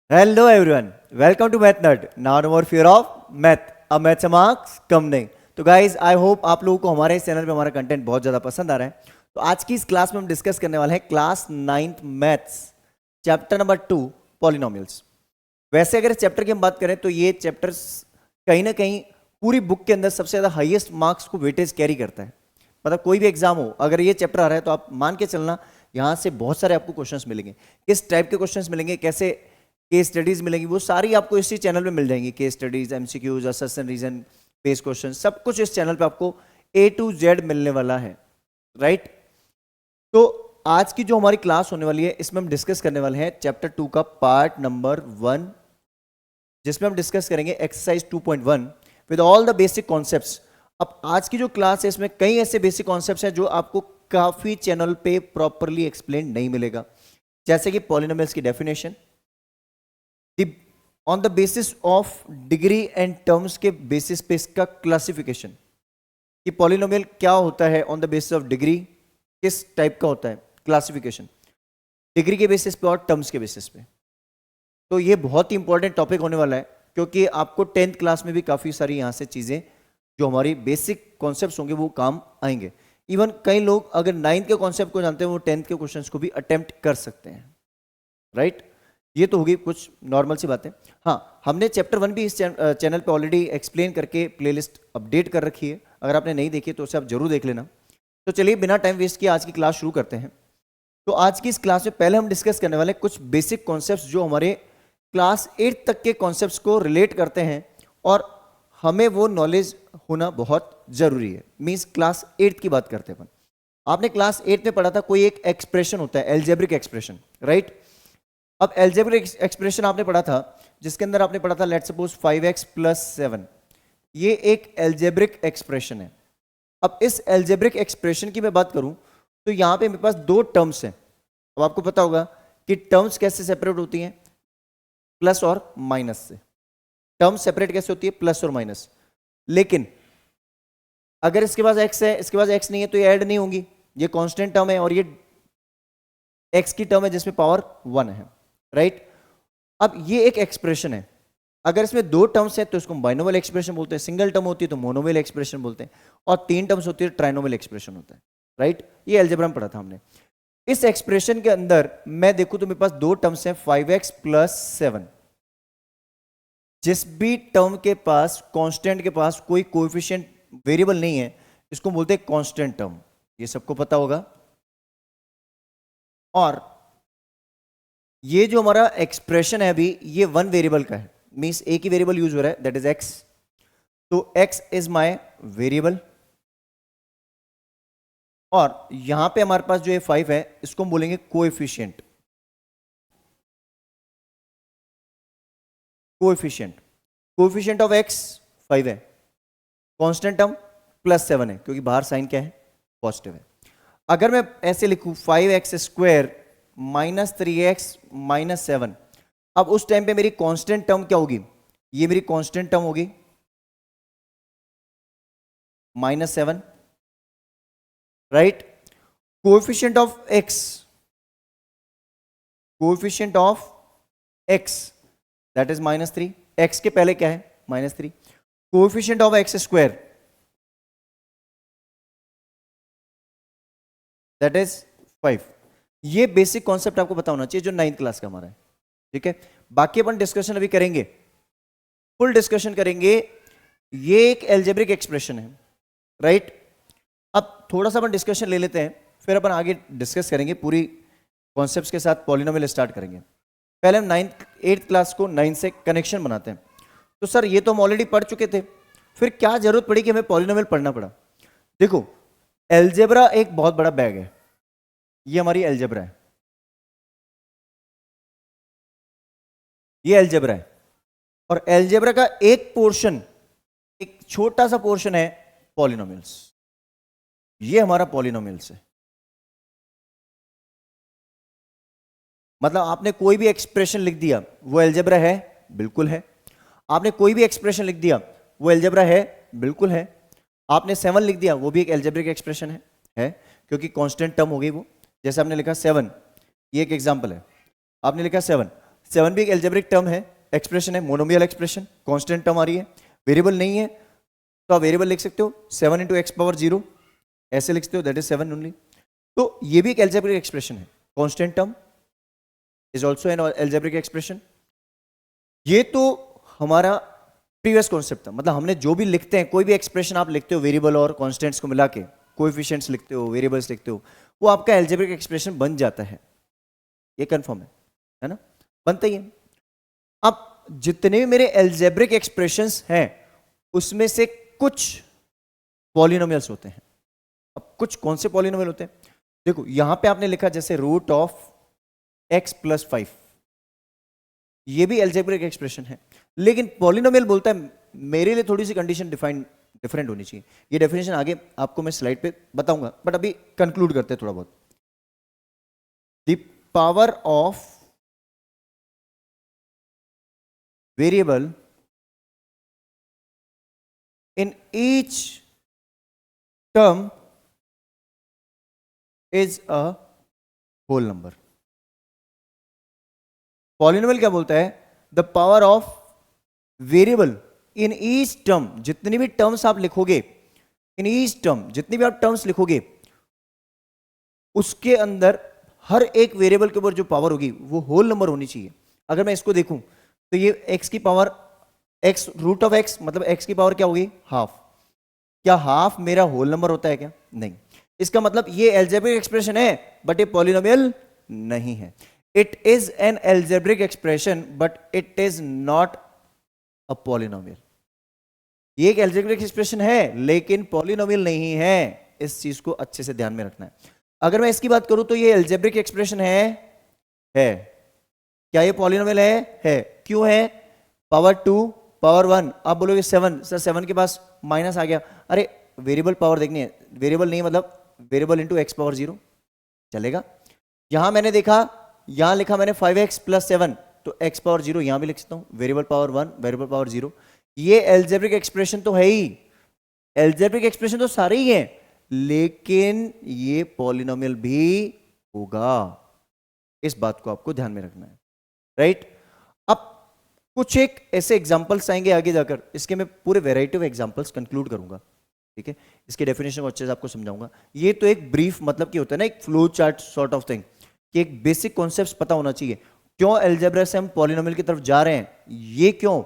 Hello everyone, welcome to Math Nerd. Now no more fear of math. अब math से marks कम नहीं. तो guys I hope आप लोगों को हमारे इस चैनल पे हमारा कंटेंट बहुत ज़्यादा पसंद आ रहा है. तो आज की इस क्लास में हम डिस्कस करने वाले हैं class 9th maths chapter number 2 polynomials. वैसे अगर इस चैप्टर की हम बात करें तो ये चैप्टर कहीं ना कहीं पूरी बुक के अंदर सबसे ज़्यादा हाईएस्ट मार्क्स को वेटेज कैरी करता है. मतलब कोई भी एग्जाम हो, अगर ये चैप्टर आ रहा है तो आप मान के चलना यहाँ से बहुत सारे आपको क्वेश्चंस मिलेंगे. किस टाइप के क्वेश्चंस मिलेंगे, कैसे केस स्टडीज मिलेंगी, वो सारी आपको इसी चैनल पे मिल जाएंगी. Case studies, MCQs, assertion reason based question, सब कुछ इस चैनल पे आपको A to Z मिलने वाला है. राइट. तो आज की जो हमारी क्लास होने वाली है इसमें हम डिस्कस करने वाले हैं चैप्टर 2 का पार्ट नंबर 1, जिसमें हम डिस्कस करेंगे exercise 2.1 with all the basic concepts. अब आज की जो क्लास है इसमें कई ऐसे बेसिक कॉन्सेप्ट्स हैं जो आपको काफी चैनल पे प्रॉपरली एक्सप्लेन नहीं मिलेगा. जैसे कि पॉलिनोमियल्स की definition, on the basis of degree and terms के बेसिस पे इसका क्लासिफिकेशन, कि पॉलिनोमियल क्या होता है on the basis of degree, किस टाइप का होता है, क्लासिफिकेशन डिग्री के बेसिस पे और टर्म्स के बेसिस पे. तो ये बहुत ही इंपॉर्टेंट टॉपिक होने वाला है क्योंकि आपको 10th क्लास में भी काफ़ी सारी यहाँ से चीज़ें जो हमारी बेसिक कॉन्सेप्ट्स होंगे वो काम आएंगे. इवन कई लोग अगर 9th के कॉन्सेप्ट को जानते हैं वो 10th के क्वेश्चंस को भी अटेम्प्ट कर सकते हैं. राइट. ये तो होगी कुछ नॉर्मल सी बातें. हाँ, हमने चैप्टर 1 भी इस चैनल पे ऑलरेडी एक्सप्लेन करके प्लेलिस्ट अपडेट कर रखी है. अगर आपने नहीं देखी तो उसे आप जरूर देख लेना. तो चलिए बिना टाइम वेस्ट किए आज की क्लास शुरू करते हैं. तो आज की इस क्लास में पहले हम डिस्कस करने वाले कुछ बेसिक कॉन्सेप्ट्स जो हमारे क्लास 8 तक के कॉन्सेप्ट्स को रिलेट करते हैं और हमें वो नॉलेज होना बहुत जरूरी है. मीन्स क्लास 8 की बात करते हैं अपन. आपने क्लास 8 में पढ़ा था कोई एक एक्सप्रेशन होता है, एल्जेब्रिक एक्सप्रेशन. राइट. अब एल्जेब्रिक एक्सप्रेशन आपने पढ़ा था जिसके अंदर आपने पढ़ा था लेट सपोज 5x + 7. ये एक एल्जेब्रिक एक्सप्रेशन है. अब इस एल्जेब्रिक एक्सप्रेशन की मैं बात करूं तो यहां पे मेरे पास दो टर्म्स हैं. अब आपको पता होगा कि टर्म्स कैसे सेपरेट होती हैं, प्लस और माइनस से. टर्म्स सेपरेट कैसे होती है, प्लस और माइनस. लेकिन अगर इसके पास x है, इसके पास x नहीं है तो ये ऐड नहीं होंगी. ये कांस्टेंट टर्म है और ये x की टर्म है जिसमें पावर 1 है. राइट. अब ये एक एक्सप्रेशन है. अगर इसमें दो टर्म्स है तो इसको बाइनोमियल एक्सप्रेशन बोलते हैं. सिंगल टर्म होती है तो मोनोमियल एक्सप्रेशन बोलते हैं. और तीन टर्म्स होती है ट्राइनोमियल एक्सप्रेशन होता है. राइट. ये अलजेब्रा में पढ़ा था हमने. इस एक्सप्रेशन के अंदर मैं देखूं तो मेरे पास दो टर्म्स हैं 5x + 7. जिस भी टर्म के पास, कांस्टेंट के पास कोई कोएफिशिएंट वेरिएबल नहीं है इसको बोलते हैं कांस्टेंट टर्म. ये सबको पता होगा. और ये जो हमारा एक्सप्रेशन है अभी ये वन वेरिएबल का है. मींस एक ही वेरिएबल यूज हो रहा है, दैट इज x. तो x इज माय वेरिएबल. और यहां पे हमारे पास जो ये 5 है इसको हम बोलेंगे coefficient. Coefficient coefficient of x 5 है. कांस्टेंट टर्म +7 है क्योंकि बाहर साइन क्या है, पॉजिटिव है. अगर मैं ऐसे लिखूं 5x² - 3x - 7, अब उस टाइम पे मेरी कांस्टेंट टर्म क्या होगी, ये मेरी कांस्टेंट टर्म होगी -7. Right. Coefficient of x that is -3. x के पहले क्या है, -3. Coefficient of x² that is 5. ये बेसिक कॉन्सेप्ट आपको पता होना चाहिए जो 9th क्लास का हमारा है. ठीक है. बाकी अपन डिस्कशन अभी करेंगे, फुल डिस्कशन करेंगे. ये एक एल्जेब्रिक एक्सप्रेशन है. राइट. अब थोड़ा सा अपन डिस्कशन ले लेते हैं फिर अपन आगे डिस्कस करेंगे. पूरी कॉन्सेप्ट्स के साथ पॉलिनोमियल स्टार्ट करेंगे. पहले हम 8th क्लास को 9 से कनेक्शन बनाते हैं. तो सर ये तो हम ऑलरेडी पढ़ चुके थे, फिर क्या जरूरत पड़ी कि हमें पॉलिनोमियल पढ़ना पड़ा. देखो, एल्जेब्रा एक बहुत बड़ा बैग है. ये हमारी एल्जेब्रा है, ये एल्जेब्रा है. और एल्जेब्रा का एक पोर्शन, एक छोटा सा पोर्शन है पॉलिनोमियल्स. ये हमारा पॉलिनोमियल्स है. मतलब आपने कोई भी एक्सप्रेशन लिख दिया वो एल्जेब्रा है, बिल्कुल है. आपने कोई भी एक्सप्रेशन लिख दिया वो एल्जेब्रा है, बिल्कुल है. आपने 7 लिख दिया वो भी एक एल्जेब्रिक एक्सप्रेशन है क्योंकि कांस्टेंट टर्म हो गई वो. जैसे आपने लिखा 7, ये एक एग्जांपल है. आपने लिखा 7, 7 भी एक एल्जेब्रिक टर्म है, एक्सप्रेशन है, मोनोमियल एक्सप्रेशन, कांस्टेंट टर्म आ रही है, वेरिएबल नहीं है तो आप वेरिएबल लिख सकते हो 7 इंटू एक्स पावर 0, ऐसे लिख सकते हो, दैट इज 7 ओनली। तो ये भी एक एल्जेब्रिक एक्सप्रेशन है, constant term is also an algebraic expression. ये तो हमारा प्रीवियस कॉन्सेप्ट था, मतलब हमने जो भी लिखते हैं, कोई भी एक्सप्रेशन आप लिखते हो वेरिएबल और कांस्टेंट्स को मिला के, कोएफिशिएंट्स लिखते हो, वेरिएबल्स लिखते हो, वो आपका एल्जेब्रिक एक्सप्रेशन बन जाता है, ये कंफर्म है ना, बनता ही है। अब जितने भी मेरे एल्जेब्रिक एक्सप्रेशंस हैं उसमें से कुछ पॉलिनोमियल्स होते हैं। अब कुछ कौन से पॉलिनोमियल होते हैं, देखो यहां पे आपने लिखा जैसे रूट ऑफ x प्लस 5, ये भी एल्जेब्रिक एक्सप्रेशन है, लेकिन पॉलिनोमियल बोलता है मेरे लिए थोड़ी सी कंडीशन डिफरेंट होनी चाहिए। ये डेफिनेशन आगे आपको मैं स्लाइड पे बताऊंगा, बट अभी कंक्लूड करते हैं थोड़ा बहुत। The power of variable in each term is a whole number। Polynomial क्या बोलता है, the power of variable in each term, जितनी भी टर्म्स आप लिखोगे, इन ईच टर्म जितनी भी आप टर्म्स लिखोगे उसके अंदर हर एक वेरिएबल के ऊपर जो पावर होगी वो होल नंबर होनी चाहिए। अगर मैं इसको देखूं तो ये x की power x root of x मतलब x की पावर क्या होगी, हाफ। क्या हाफ मेरा होल नंबर होता है क्या, नहीं। इसका मतलब ये एल्जेब्रिक एक्सप्रेशन है बट ये पॉलिनोमियल नहीं है। It is an algebraic expression but it is not a polynomial. ये एक एल्जेब्रिक एक्सप्रेशन है लेकिन पॉलिनोमियल नहीं है, इस चीज को अच्छे से ध्यान में रखना है। अगर मैं इसकी बात करूं तो ये एल्जेब्रिक एक्सप्रेशन है। क्या ये पॉलिनोमियल है? क्यों है? पावर 2 पावर 1, आप बोलोगे 7, सर 7 के पास माइनस आ गया, अरे वेरिएबल पावर देखनी है, वेरिएबल नहीं मतलब वेरिएबल इंटू एक्स पावर 0 चलेगा। यहां मैंने देखा, यहां लिखा मैंने 5x प्लस 7, तो x पावर 0 यहां भी लिख सकता हूं, वेरिएबल पावर 1 वेरिएबल पावर 0। ये एल्जेब्रिक एक्सप्रेशन तो है ही, एल्जेब्रिक एक्सप्रेशन तो सारे ही हैं, लेकिन ये पॉलिनोमियल भी होगा, इस बात को आपको ध्यान में रखना है, राइट। अब कुछ एक ऐसे एग्जांपल्स आएंगे आगे जाकर, इसके मैं पूरे वैरायटी ऑफ एग्जांपल्स कंक्लूड करूंगा, ठीक है। इसके डेफिनेशन को अच्छे से आपको समझाऊंगा। ये तो एक ब्रीफ मतलब कि होता है ना, एक flow chart sort of thing, कि एक बेसिक कॉन्सेप्ट्स पता होना चाहिए। क्यों अलजेब्रा से हम पॉलिनोमियल की तरफ जा रहे हैं, ये क्यों,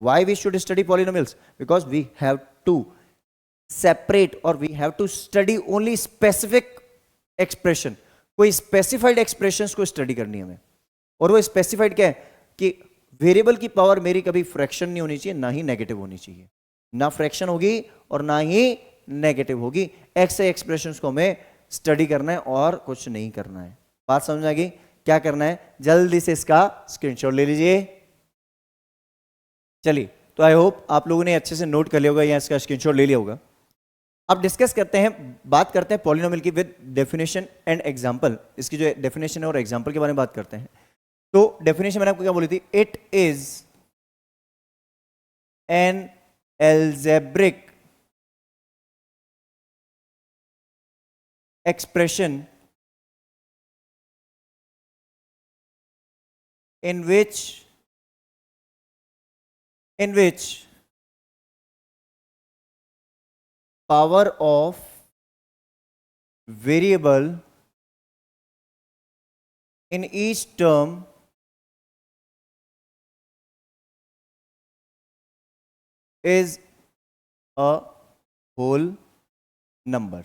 why we should study polynomials, because we have to separate or we have to study only specific expression। कोई स्पेसिफाइड एक्सप्रेशंस को स्टडी करनी है हमें, और वो स्पेसिफाइड क्या है कि वेरिएबल की पावर मेरी कभी फ्रैक्शन नहीं होनी चाहिए, ना ही नेगेटिव होनी चाहिए, ना फ्रैक्शन होगी और ना ही नेगेटिव होगी। ऐसे एक्सप्रेशंस को हमें स्टडी करना है और कुछ नहीं करना है। बात समझ आ गई? क्या करना है, जल्दी से इसका स्क्रीनशॉट ले लीजिए। चलिए, तो आई होप आप लोगों ने अच्छे से नोट कर लिया होगा या इसका स्क्रीनशॉट ले लिया होगा। अब डिस्कस करते हैं, बात करते हैं पॉलिनोमियल की विद डेफिनेशन एंड एग्जांपल। इसकी जो डेफिनेशन है और एग्जांपल के बारे में बात करते हैं। तो डेफिनेशन मैंने आपको क्या बोली थी, it is an algebraic expression in which power of variable in each term is a whole number।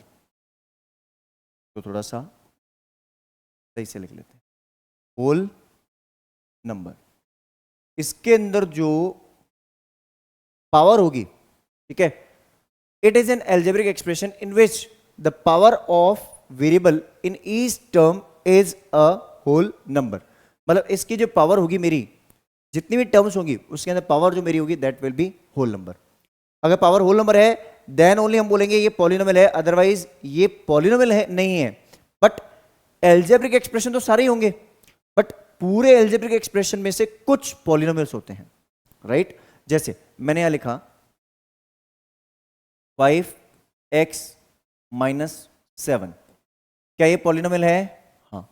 तो थोड़ा सा सही से लिख लेते हैं, होल नंबर। इसके अंदर जो पावर होगी, ठीक है, it is an algebraic expression in which the power of variable in each term is a whole number. मतलब इसकी जो पावर होगी मेरी, जितनी भी टर्म्स होंगी उसके अंदर पावर जो मेरी होगी that will be whole number. अगर पावर होल नंबर है देन ओनली हम बोलेंगे ये पॉलिनोमियल है, अदरवाइज ये पॉलिनोमियल है नहीं है। बट एल्जेब्रिक एक्सप्रेशन तो सारे ही होंगे, बट पूरे एल्जेब्रिक एक्सप्रेशन में से कुछ पॉलिनोमियल्स होते हैं, राइट। जैसे मैंने यहां लिखा 5x - 7, क्या ये पॉलिनोमियल है? हाँ।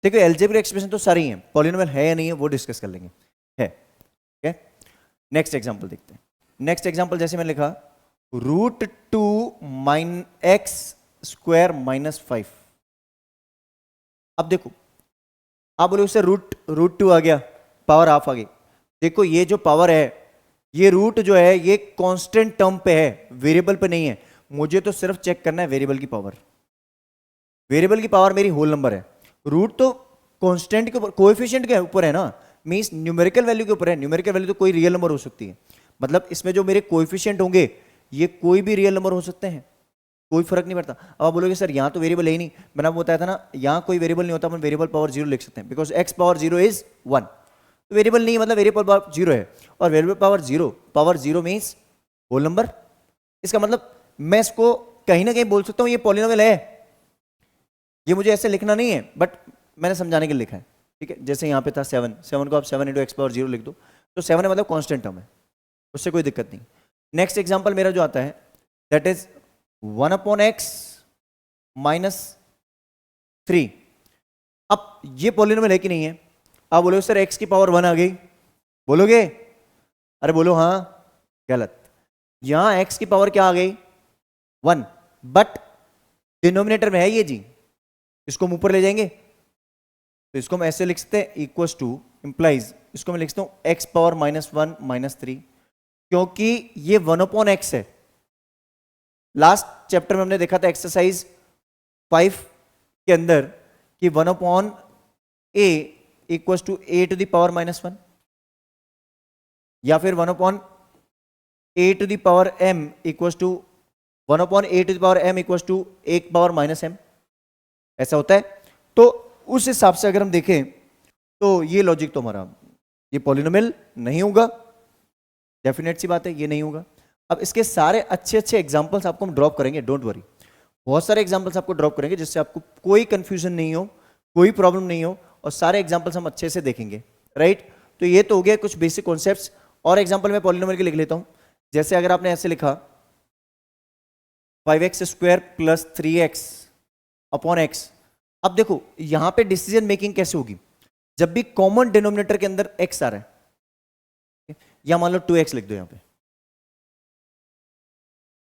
देखो एल्जेब्रिक एक्सप्रेशन तो सारी हैं, पॉलिनोमियल है या नहीं है वो डिस्कस कर लेंगे, है। ठीक है, नेक्स्ट एग्जांपल देखते हैं। नेक्स्ट एग्जांपल जैसे मैंने लिखा √2 x स्क्वायर -5। अब देखो आप बोले उससे रूट टू आ गया, पावर हाफ आ गई। देखो ये जो पावर है, ये रूट जो है ये कांस्टेंट टर्म पे है, वेरिएबल पे नहीं है। मुझे तो सिर्फ चेक करना है वेरिएबल की पावर। वेरिएबल की पावर मेरी होल नंबर है, रूट तो कांस्टेंट के ऊपर, कोएफिशिएंट के ऊपर है ना, मींस न्यूमेरिकल वैल्यू के ऊपर है। न्यूमेरिकल वैल्यू तो कोई रियल नंबर हो सकती है, मतलब इसमें जो मेरे कोएफिशिएंट होंगे ये कोई भी रियल नंबर हो सकते हैं, कोई फर्क नहीं पड़ता। अब आप बोलोगे सर यहाँ तो वेरिएबल है ही नहीं, मैंने आपको बताया था ना यहाँ कोई वेरिएबल नहीं होता, अपन वेरिएबल पावर 0 लिख सकते हैं, बिकॉज x पावर 0 इज 1। तो वेरिएबल नहीं मतलब वेरिएबल पावर 0 है, और variable power 0 means whole number. इसका मतलब मैं इसको कहीं ना कहीं बोल सकता हूँ ये पॉलिनोमियल है। ये मुझे ऐसे लिखना नहीं है, बट मैंने समझाने के लिए लिखा है। ठीक है, जैसे यहाँ पे था 7 को आप 7 × x पावर 0 लिख दो, तो 7 है मतलब कॉन्स्टेंट टर्म है, उससे कोई दिक्कत नहीं। नेक्स्ट एग्जाम्पल मेरा जो आता है दैट इज 1/x -3। अब ये पॉलिनोमियल है कि नहीं है? आप बोलोगे सर x की पावर 1 आ गई, बोलोगे? अरे बोलो हाँ, गलत। यहां x की पावर क्या आ गई? 1, बट डिनोमिनेटर में है ये जी, इसको हम ऊपर ले जाएंगे तो इसको हम ऐसे लिख सकते हैं इक्वल्स टू इंप्लाइज, इसको मैं लिख सकता हूं x पावर -1 -3, क्योंकि ये 1/x है। लास्ट चैप्टर में हमने देखा था एक्सरसाइज 5 के अंदर कि 1/a इक्वल्स टू a⁻⁻1, या फिर 1/a⁻m equals to 1/a⁻m equals to 1⁻m, ऐसा होता है। तो उस हिसाब से अगर हम देखें तो ये लॉजिक तो हमारा, ये पॉलिनोमियल नहीं होगा, डेफिनेट सी बात है ये नहीं होगा। अब इसके सारे अच्छे अच्छे एग्जांपल्स आपको हम ड्रॉप करेंगे, डोंट वरी, बहुत सारे एग्जांपल्स आपको ड्रॉप करेंगे जिससे आपको कोई कंफ्यूजन नहीं हो, कोई प्रॉब्लम नहीं हो, और सारे एग्जांपल्स हम अच्छे से देखेंगे, राइट। तो ये तो हो गया कुछ बेसिक कॉन्सेप्ट्स, और एग्जांपल मैं पॉलिनोमियल के लिख लेता हूं। जैसे अगर आपने ऐसे लिखा 5x² + 3x/x। अब देखो यहां पे डिसीजन मेकिंग कैसे होगी, जब भी कॉमन डिनोमिनेटर के अंदर x आ रहा है, या मान लो 2x लिख दो यहां पे।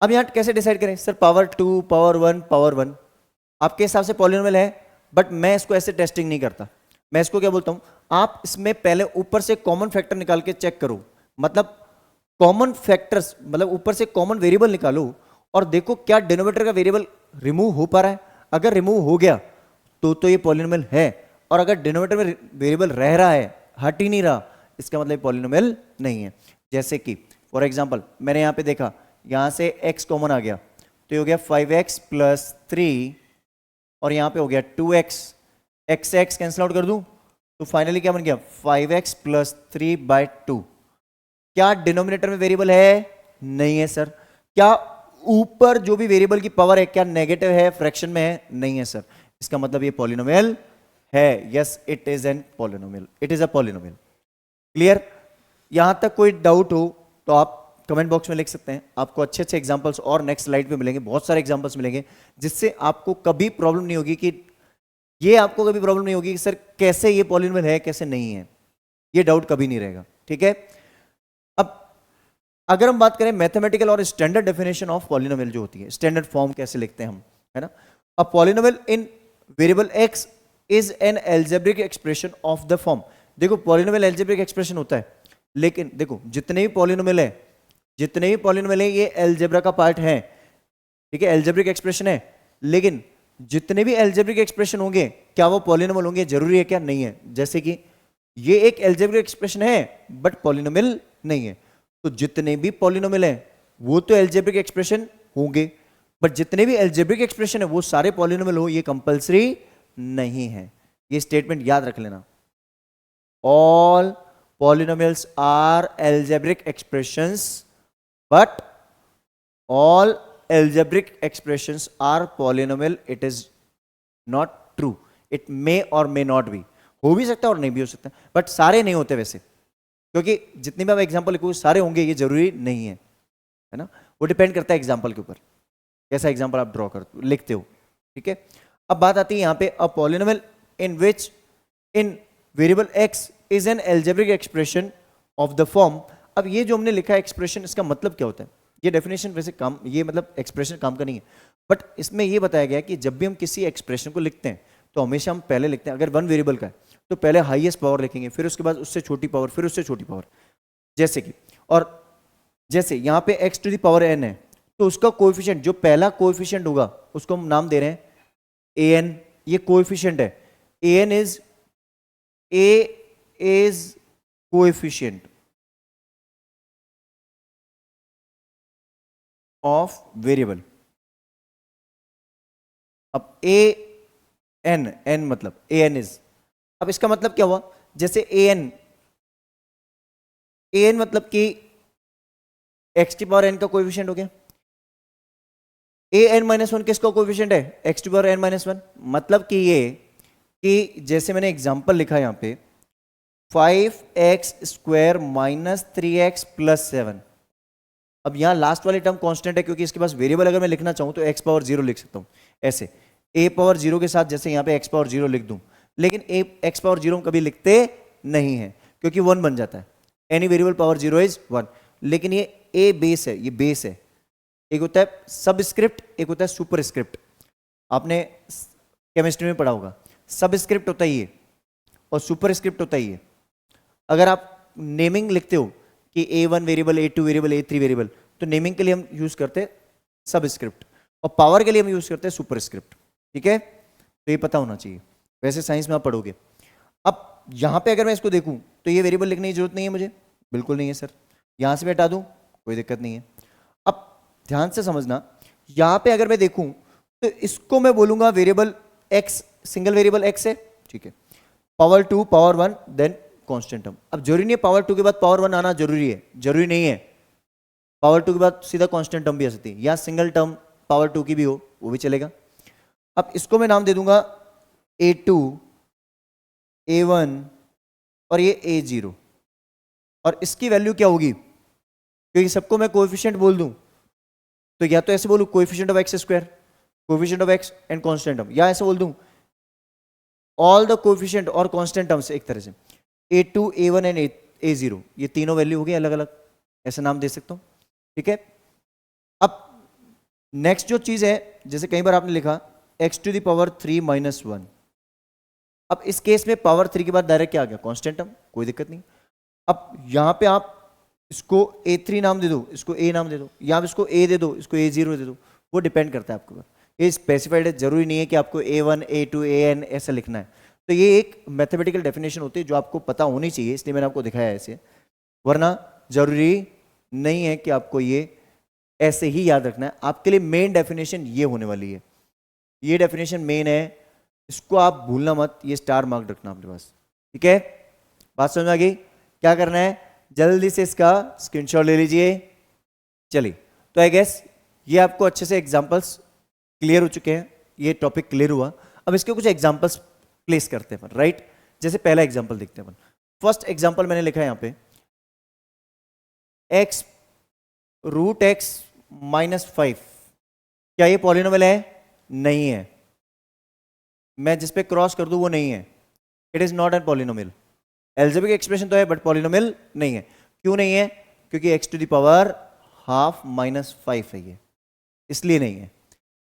अब यहां कैसे डिसाइड करें? सर पावर 2, पावर 1, पावर 1 आपके हिसाब से पॉलिनोमियल है, बट मैं इसको ऐसे टेस्टिंग नहीं करता। मैं इसको क्या बोलता हूं, आप इसमें पहले ऊपर से कॉमन फैक्टर निकाल के चेक करो, मतलब कॉमन फैक्टर्स, मतलब ऊपर से कॉमन वेरिएबल निकालो और देखो क्या डिनोमिनेटर का वेरिएबल रिमूव हो पा रहा है। अगर रिमूव हो गया तो ये पॉलिनोमियल है, और अगर डिनोमिनेटर में वेरिएबल रह रहा है, हट ही नहीं रहा, इसका मतलब पॉलिनोमियल नहीं है। जैसे कि फॉर एग्जांपल मैंने यहां पे देखा, यहां से x कॉमन आ गया तो ये हो गया 5x + 3, और यहां पे हो गया 2x, x से x कैंसिल आउट कर दूं तो फाइनली क्या बन गया 5x + 3/2। क्या डिनोमिनेटर में वेरिएबल है? नहीं है सर। क्या ऊपर जो भी वेरिएबल की पावर है क्या नेगेटिव है, फ्रैक्शन में है? नहीं है सर। इसका मतलब ये पॉलिनोमियल है, yes it is N polynomial, it is a polynomial. Clear? यहां तक कोई डाउट हो तो आप कमेंट बॉक्स में लिख सकते हैं। आपको अच्छे अच्छे एग्जांपल्स और नेक्स्ट स्लाइड पे मिलेंगे, बहुत सारे एग्जांपल्स मिलेंगे, जिससे आपको कभी प्रॉब्लम नहीं होगी कि ये आपको कभी प्रॉब्लम नहीं होगी कि सर कैसे ये पॉलिनोमियल है कैसे नहीं है, ये डाउट कभी नहीं रहेगा। ठीक है, अब अगर हम बात करें मैथमेटिकल और स्टैंडर्ड डेफिनेशन ऑफ पॉलिनोमियल जो होती है, स्टैंडर्ड फॉर्म कैसे लिखते हैं हम, है ना। A polynomial in variable x is an algebraic expression of the form. देखो पॉलिनोमियल एल्जेब्रिक एक्सप्रेशन होता है, लेकिन देखो जितने भी पॉलिनोमियल है, जितने भी पॉलिनोमियल है ये एल्जेब्रा का पार्ट है, ठीक है, एल्जेब्रिक एक्सप्रेशन है। लेकिन जितने भी एल्जेब्रिक एक्सप्रेशन होंगे क्या वो पॉलिनोमियल होंगे? जरूरी है क्या? नहीं है। जैसे कि ये एक एल्जेब्रिक एक्सप्रेशन है बट पॉलिनोमियल नहीं है, तो जितने भी पॉलिनोमियल हैं वो तो एल्जेब्रिक एक्सप्रेशन होंगे, बट जितने भी एल्जेब्रिक एक्सप्रेशन है वो सारे पॉलिनोमियल हो ये कंपलसरी नहीं है। ये स्टेटमेंट याद रख लेना, all polynomials are algebraic expressions but all algebraic expressions are polynomial. It is not true. It may or may not be, हो भी सकता है और नहीं भी हो सकता, बट सारे नहीं होते वैसे, क्योंकि जितने भी आप एग्जांपल लिखो सारे होंगे ये जरूरी नहीं है ना। वो डिपेंड करता है एग्जांपल के ऊपर, कैसा एग्जांपल आप ड्रॉ कर लिखते हो। ठीक है, अब बात आती है यहाँ पे a polynomial in which in variable x is an algebraic expression of the form. अब ये जो हमने लिखा है एक्सप्रेशन, इसका मतलब क्या होता है? ये डेफिनेशन वैसे काम, ये मतलब एक्सप्रेशन काम का नहीं है, बट इसमें ये बताया गया कि जब भी हम किसी एक्सप्रेशन को लिखते हैं तो हमेशा हम पहले लिखते हैं, अगर वन वेरिएबल का है तो पहले हाईएस्ट पावर लिखेंगे, फिर उसके बाद उससे छोटी पावर, फिर उससे छोटी पावर, जैसे कि, और जैसे यहाँ पे x to the power n है तो उसका कोएफिशिएंट, जो पहला कोएफिशिएंट होगा उसको हम नाम दे रहे हैं an. ये कोएफिशिएंट है, an is coefficient of variable. अब n मतलब an इज, अब इसका मतलब क्या हुआ? जैसे an मतलब कि x की पावर n का कोएफिशिएंट हो गया. an-1 किसका कोएफिशिएंट है? x की पावर n-1. मतलब कि ये, कि जैसे मैंने एग्जांपल लिखा यहां पे 5x square minus 3x plus 7. अब यहां लास्ट वाली टर्म कांस्टेंट है क्योंकि इसके पास वेरिएबल अगर मैं लिखना चाहूं तो x पावर 0 लिख सकता हूं ऐसे, a पावर 0 के साथ, जैसे यहां पे x पावर 0 लिख दूं, लेकिन x पावर 0 कभी लिखते नहीं है क्योंकि 1 बन जाता है. Any variable power 0 is 1. लेकिन ये a बेस है, ये बेस है. एक होता है सबस्क्रिप्ट, एक होता है सुपरस्क्रिप्ट. आपने केमिस्ट्री में पढ़ा होगा. सबस्क्रिप्ट होता है ये और सुपरस्क्रिप्ट होता है ये. अगर आप नेमिंग लिखते हो कि a1 variable, a2 variable, a3 variable, तो नेमिंग के लिए हम यूज करते हैं सबस्क्रिप्ट और पावर के लिए हम यूज करते हैं सुपरस्क्रिप्ट. ठीक है, तो ये पता होना चाहिए, वैसे साइंस में आप पढ़ोगे. अब यहां पे अगर मैं इसको देखूं तो ये वेरिएबल लिखने की जरूरत नहीं है मुझे, बिल्कुल नहीं है सर. यहां से मैं हटा दूं कोई दिक्कत नहीं है. अब ध्यान से समझना, यहां पे अगर मैं देखूं तो इसको मैं बोलूंगा variable x, single variable x है. ठीक है, power 2, power 1, then constant term. अब जरूरी नहीं है पावर 2 के बाद पावर 1 आना जरूरी है, जरूरी नहीं है. पावर 2 के बाद सीधा कांस्टेंट टर्म भी आ सकती है, या सिंगल टर्म पावर 2 की भी हो वो भी चलेगा. अब इसको मैं नाम दे दूंगा a2, a1 और ये a0. और इसकी वैल्यू क्या होगी? क्योंकि सबको मैं कोएफिशिएंट बोल दूं तो या तो ऐसे बोलूं coefficient of x square, coefficient of x and constant term, या ऐसे बोल दूं ऑल द कोएफिशिएंट और कांस्टेंट टर्म्स. एक तरह से a2, a1 एंड a0, ये तीनों वैल्यू होगी अलग अलग, ऐसा नाम दे सकता हूं. ठीक है. अब नेक्स्ट जो चीज है, जैसे कई बार आपने लिखा x to the power 3 minus 1. अब इस केस में पावर 3 के बाद डायरेक्ट क्या आ गया? कांस्टेंट टर्म, कोई दिक्कत नहीं. अब यहां पे आप इसको a3 नाम दे दो, इसको a नाम दे दो, या आप इसको a दे दो, इसको a0 दे दो, वो डिपेंड करता है आपके ऊपर. ये स्पेसिफाइड है, जरूरी नहीं है कि आपको a1, a2, an ऐसा लिखना है. तो ये एक मैथमेटिकल डेफिनेशन होती है जो आपको पता होनी चाहिए, इसलिए मैंने आपको दिखाया है ऐसे, वरना जरूरी नहीं है कि आपको ये ऐसे ही याद रखना है. आपके लिए मेन डेफिनेशन ये होने वाली है, ये डेफिनेशन मेन है, इसको आप भूलना मत, ये स्टार मार्क रखना अपने पास. ठीक है, बात समझ में आ गई? क्या करना है, जल्दी से इसका स्क्रीनशॉट ले लीजिए. चलिए, तो आई गेस ये आपको अच्छे से एग्जांपल्स क्लियर हो चुके हैं, ये टॉपिक क्लियर हुआ. अब इसके कुछ एग्जांपल्स प्लेस करते हैं अपन, राइट. जैसे पहला एग्जांपल देखते हैं अपन. फर्स्ट एग्जांपल मैंने लिखा है यहां पे x रूट x माइनस 5. क्या ये पॉलिनोमियल है? नहीं है. मैं जिस पे क्रॉस कर दूं वो नहीं है. It is not an polynomial. Algebraic expression तो है बट पॉलिनोमियल नहीं है. क्यों नहीं है? क्योंकि x to the power half minus 5 है ये, इसलिए नहीं है.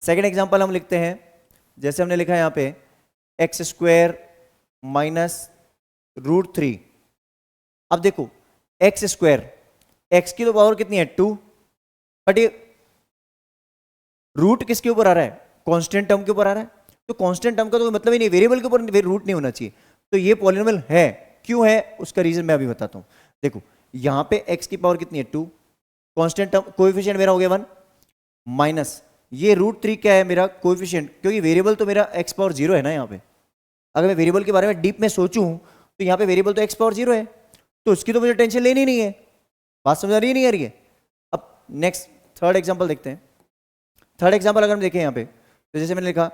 सेकेंड एग्जाम्पल हम लिखते हैं, जैसे हमने लिखा है यहां पे एक्स स्क्वायर माइनस रूट 3. अब देखो एक्स स्क्वायर, एक्स की तो पावर कितनी है? 2, बट ये रूट किसके ऊपर आ रहा है? कांस्टेंट टर्म के ऊपर आ रहा है. तो कांस्टेंट टर्म का तो मतलब ही नहीं, वेरिएबल के ऊपर रूट नहीं होना चाहिए. तो ये पॉलिनोमियल है. क्यों है उसका रीजन मैं अभी बताता हूं. देखो यहां पे x की पावर कितनी है? 2. कांस्टेंट टर्म कोएफिशिएंट मेरा हो गया 1, माइनस ये रूट 3 क्या है मेरा? कोएफिशिएंट, क्योंकि वेरिएबल तो मेरा x पावर 0 है ना. यहां पे अगर मैं वेरिएबल के बारे में डीप में सोचूं तो यहां पे वेरिएबल तो x पावर 0 है, तो उसकी तो मुझे टेंशन लेनी नहीं है. बात समझ आ रही है नहीं आ रही है? अब नेक्स्ट थर्ड एग्जांपल देखते हैं. थर्ड एग्जांपल अगर हम देखें यहां पे, तो जैसे मैंने लिखा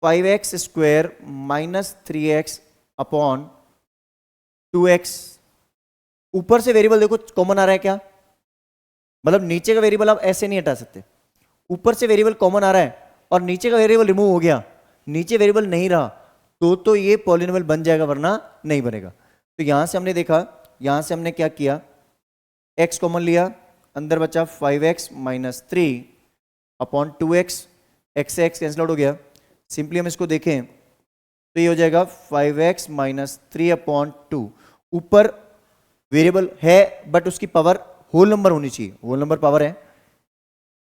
5x square minus 3x upon 2x. ऊपर से वेरिएबल देखो कॉमन आ रहा है क्या? मतलब नीचे का वेरिएबल आप ऐसे नहीं हटा सकते. ऊपर से वेरिएबल कॉमन आ रहा है और नीचे का वेरिएबल रिमूव हो गया, नीचे वेरिएबल नहीं रहा, तो ये पॉलिनोमियल बन जाएगा, वरना नहीं बनेगा। तो यहां से हमने देखा, यहां से हमने क्या किया, x कॉमन लिया, अंदर बचा 5x minus 3 upon 2x, x से x कैंसिल आउट हो गया। सिंपली हम इसको देखें तो ये हो जाएगा 5x माइनस 3 अपॉन 2। ऊपर वेरिएबल है बट उसकी पावर होल नंबर होनी चाहिए, होल नंबर पावर है,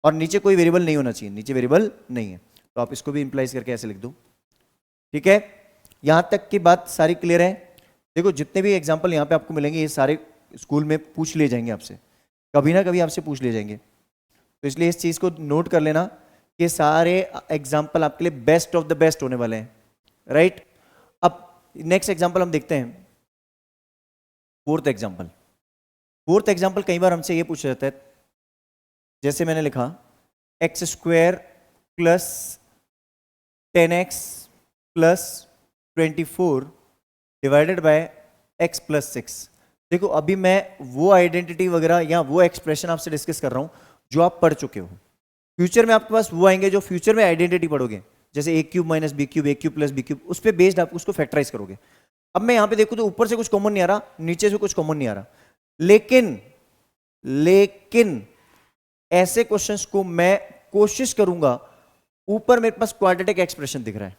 और नीचे कोई वेरिएबल नहीं होना चाहिए, नीचे वेरिएबल नहीं है। तो आप इसको भी इंप्लाइज करके ऐसे लिख दो। ठीक है, यहां तक की बात सारी क्लियर है। देखो जितने भी एग्जाम्पल यहां पे आपको मिलेंगे ये सारे स्कूल में पूछ लिए जाएंगे आपसे, कभी ना कभी आपसे पूछ लिए जाएंगे। तो इसलिए इस चीज को नोट कर लेना कि सारे एग्जाम्पल आपके लिए बेस्ट ऑफ द बेस्ट होने वाले हैं, राइट। अब नेक्स्ट एग्जाम्पल हम देखते हैं, फोर्थ एग्जाम्पल। फोर्थ एग्जाम्पल कई बार हमसे ये पूछा जाता है, जैसे मैंने लिखा x square plus 10x plus 24 divided by x plus 6। देखो अभी मैं वो आइडेंटिटी वगैरह या वो एक्सप्रेशन आपसे डिस्कस कर रहा हूं जो आप पढ़ चुके हो। फ्यूचर में आपके पास वो आएंगे जो फ्यूचर में आइडेंटिटी पढ़ोगे, जैसे ए क्यूब माइनस बी क्यूब, ए क्यूब प्लस बी क्यूब, उस पर बेस्ड आप उसको फैक्टराइज करोगे। अब मैं यहां पे देखूं तो ऊपर से कुछ कॉमन नहीं आ रहा, नीचे से कुछ कॉमन नहीं आ रहा, लेकिन ऐसे क्वेश्चंस को मैं कोशिश करूंगा, ऊपर मेरे पास क्वाड्रेटिक एक्सप्रेशन दिख रहा है,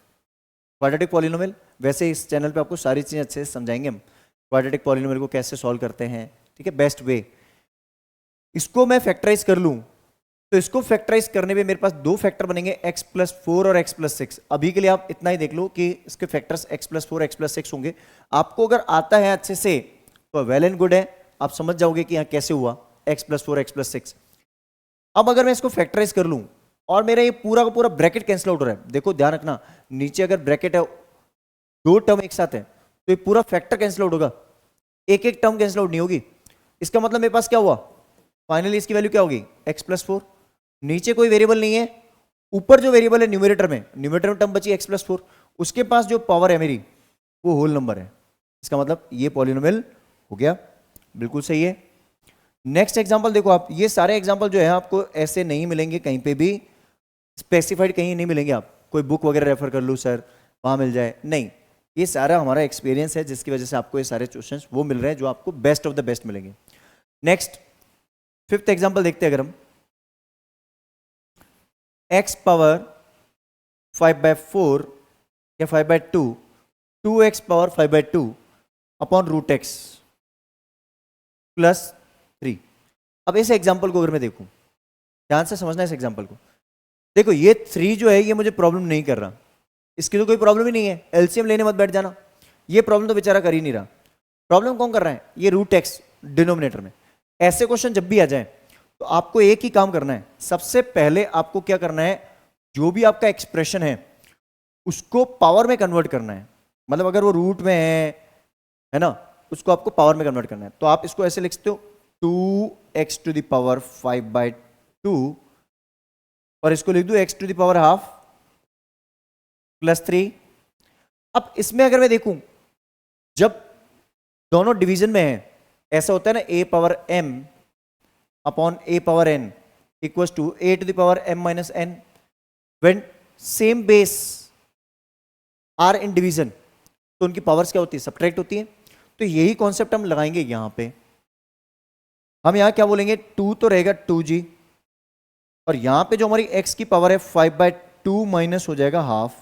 क्वाड्रेटिक पॉलिनोमियल। वैसे इस चैनल पे आपको सारी चीजें अच्छे से समझाएंगे हम, क्वाड्रेटिक पॉलिनोमियल को कैसे सॉल्व करते हैं, ठीक है, बेस्ट वे। इसको मैं फैक्टराइज कर लूं तो इसको फैक्टराइज करने में मेरे पास दो फैक्टर बनेंगे, x प्लस 4 और x प्लस 6। अभी के लिए आप इतना ही देख लो कि इसके factors x plus 4 x plus 6 होंगे। आपको अगर आता है अच्छे से तो वेल एंड गुड है, आप समझ जाओगे कि यहां कैसे हुआ x प्लस 4 x प्लस 6। अब अगर मैं इसको फैक्टराइज कर लूं और मेरा ये पूरा का पूरा ब्रैकेट कैंसिल आउट हो रहा है, देखो ध्यान रखना, नीचे अगर ब्रैकेट है, दो टर्म एक साथ है तो ये पूरा फैक्टर कैंसिल आउट होगा, एक एक टर्म कैंसिल आउट नहीं होगी। इसका मतलब मेरे पास क्या हुआ, फाइनली इसकी वैल्यू क्या होगी, x प्लस 4। नीचे कोई वेरिएबल नहीं है, ऊपर जो वेरिएबल है न्यूमरेटर में टर्म बची x प्लस 4, उसके पास जो पावर है मेरी वो होल नंबर है। इसका मतलब ये पॉलिनोमियल हो गया, बिल्कुल सही है। नेक्स्ट एग्जांपल देखो आप, ये सारे एग्जांपल जो है आपको ऐसे नहीं मिलेंगे कहीं पे भी, स्पेसिफाइड कहीं नहीं मिलेंगे। आप कोई बुक वगैरह रेफर कर लो सर वहां मिल जाए, नहीं, ये सारा हमारा एक्सपीरियंस है जिसकी वजह से आपको ये सारे क्वेश्चंस वो मिल रहे हैं जो आपको बेस्ट ऑफ द बेस्ट मिलेंगे। नेक्स्ट फिफ्थ एग्जांपल देखते हैं, अगर हम x पावर 5/4 या 5/2, 2x power 5/2 upon root x plus 3। अब इस एग्जांपल को अगर मैं देखूं, ध्यान से समझना इस एग्जांपल को, देखो ये 3 जो है ये मुझे प्रॉब्लम नहीं कर रहा, इसकी तो कोई प्रॉब्लम ही नहीं है, एलसीएम लेने मत बैठ जाना, ये प्रॉब्लम तो बेचारा कर ही नहीं रहा। प्रॉब्लम कौन कर रहा है, ये रूट x डिनोमिनेटर में। ऐसे क्वेश्चन जब भी आ जाए तो आपको एक ही काम करना है, सबसे पहले आपको क्या करना है, जो भी आपका एक्सप्रेशन है उसको पावर में कन्वर्ट करना है। मतलब अगर वो रूट में है ना, उसको आपको पावर में कन्वर्ट करना है। तो आप इसको ऐसे लिख सकते हो 2x टू द पावर 5/2, और इसको लिख दो x to the power half plus 3। अब इसमें अगर मैं देखूं, जब दोनों डिवीजन में है, ऐसा होता है ना, a power m upon a power n equals to a to the power m minus n। When same base are in division तो उनकी पावर्स क्या होती है, सब्ट्रैक्ट होती है। तो यही कॉन्सेप्ट हम लगाएंगे यहां पे। हम यहां क्या बोलेंगे, 2 तो रहेगा 2g, और यहां पे जो हमारी x की पावर है 5/2 माइनस हो जाएगा हाफ,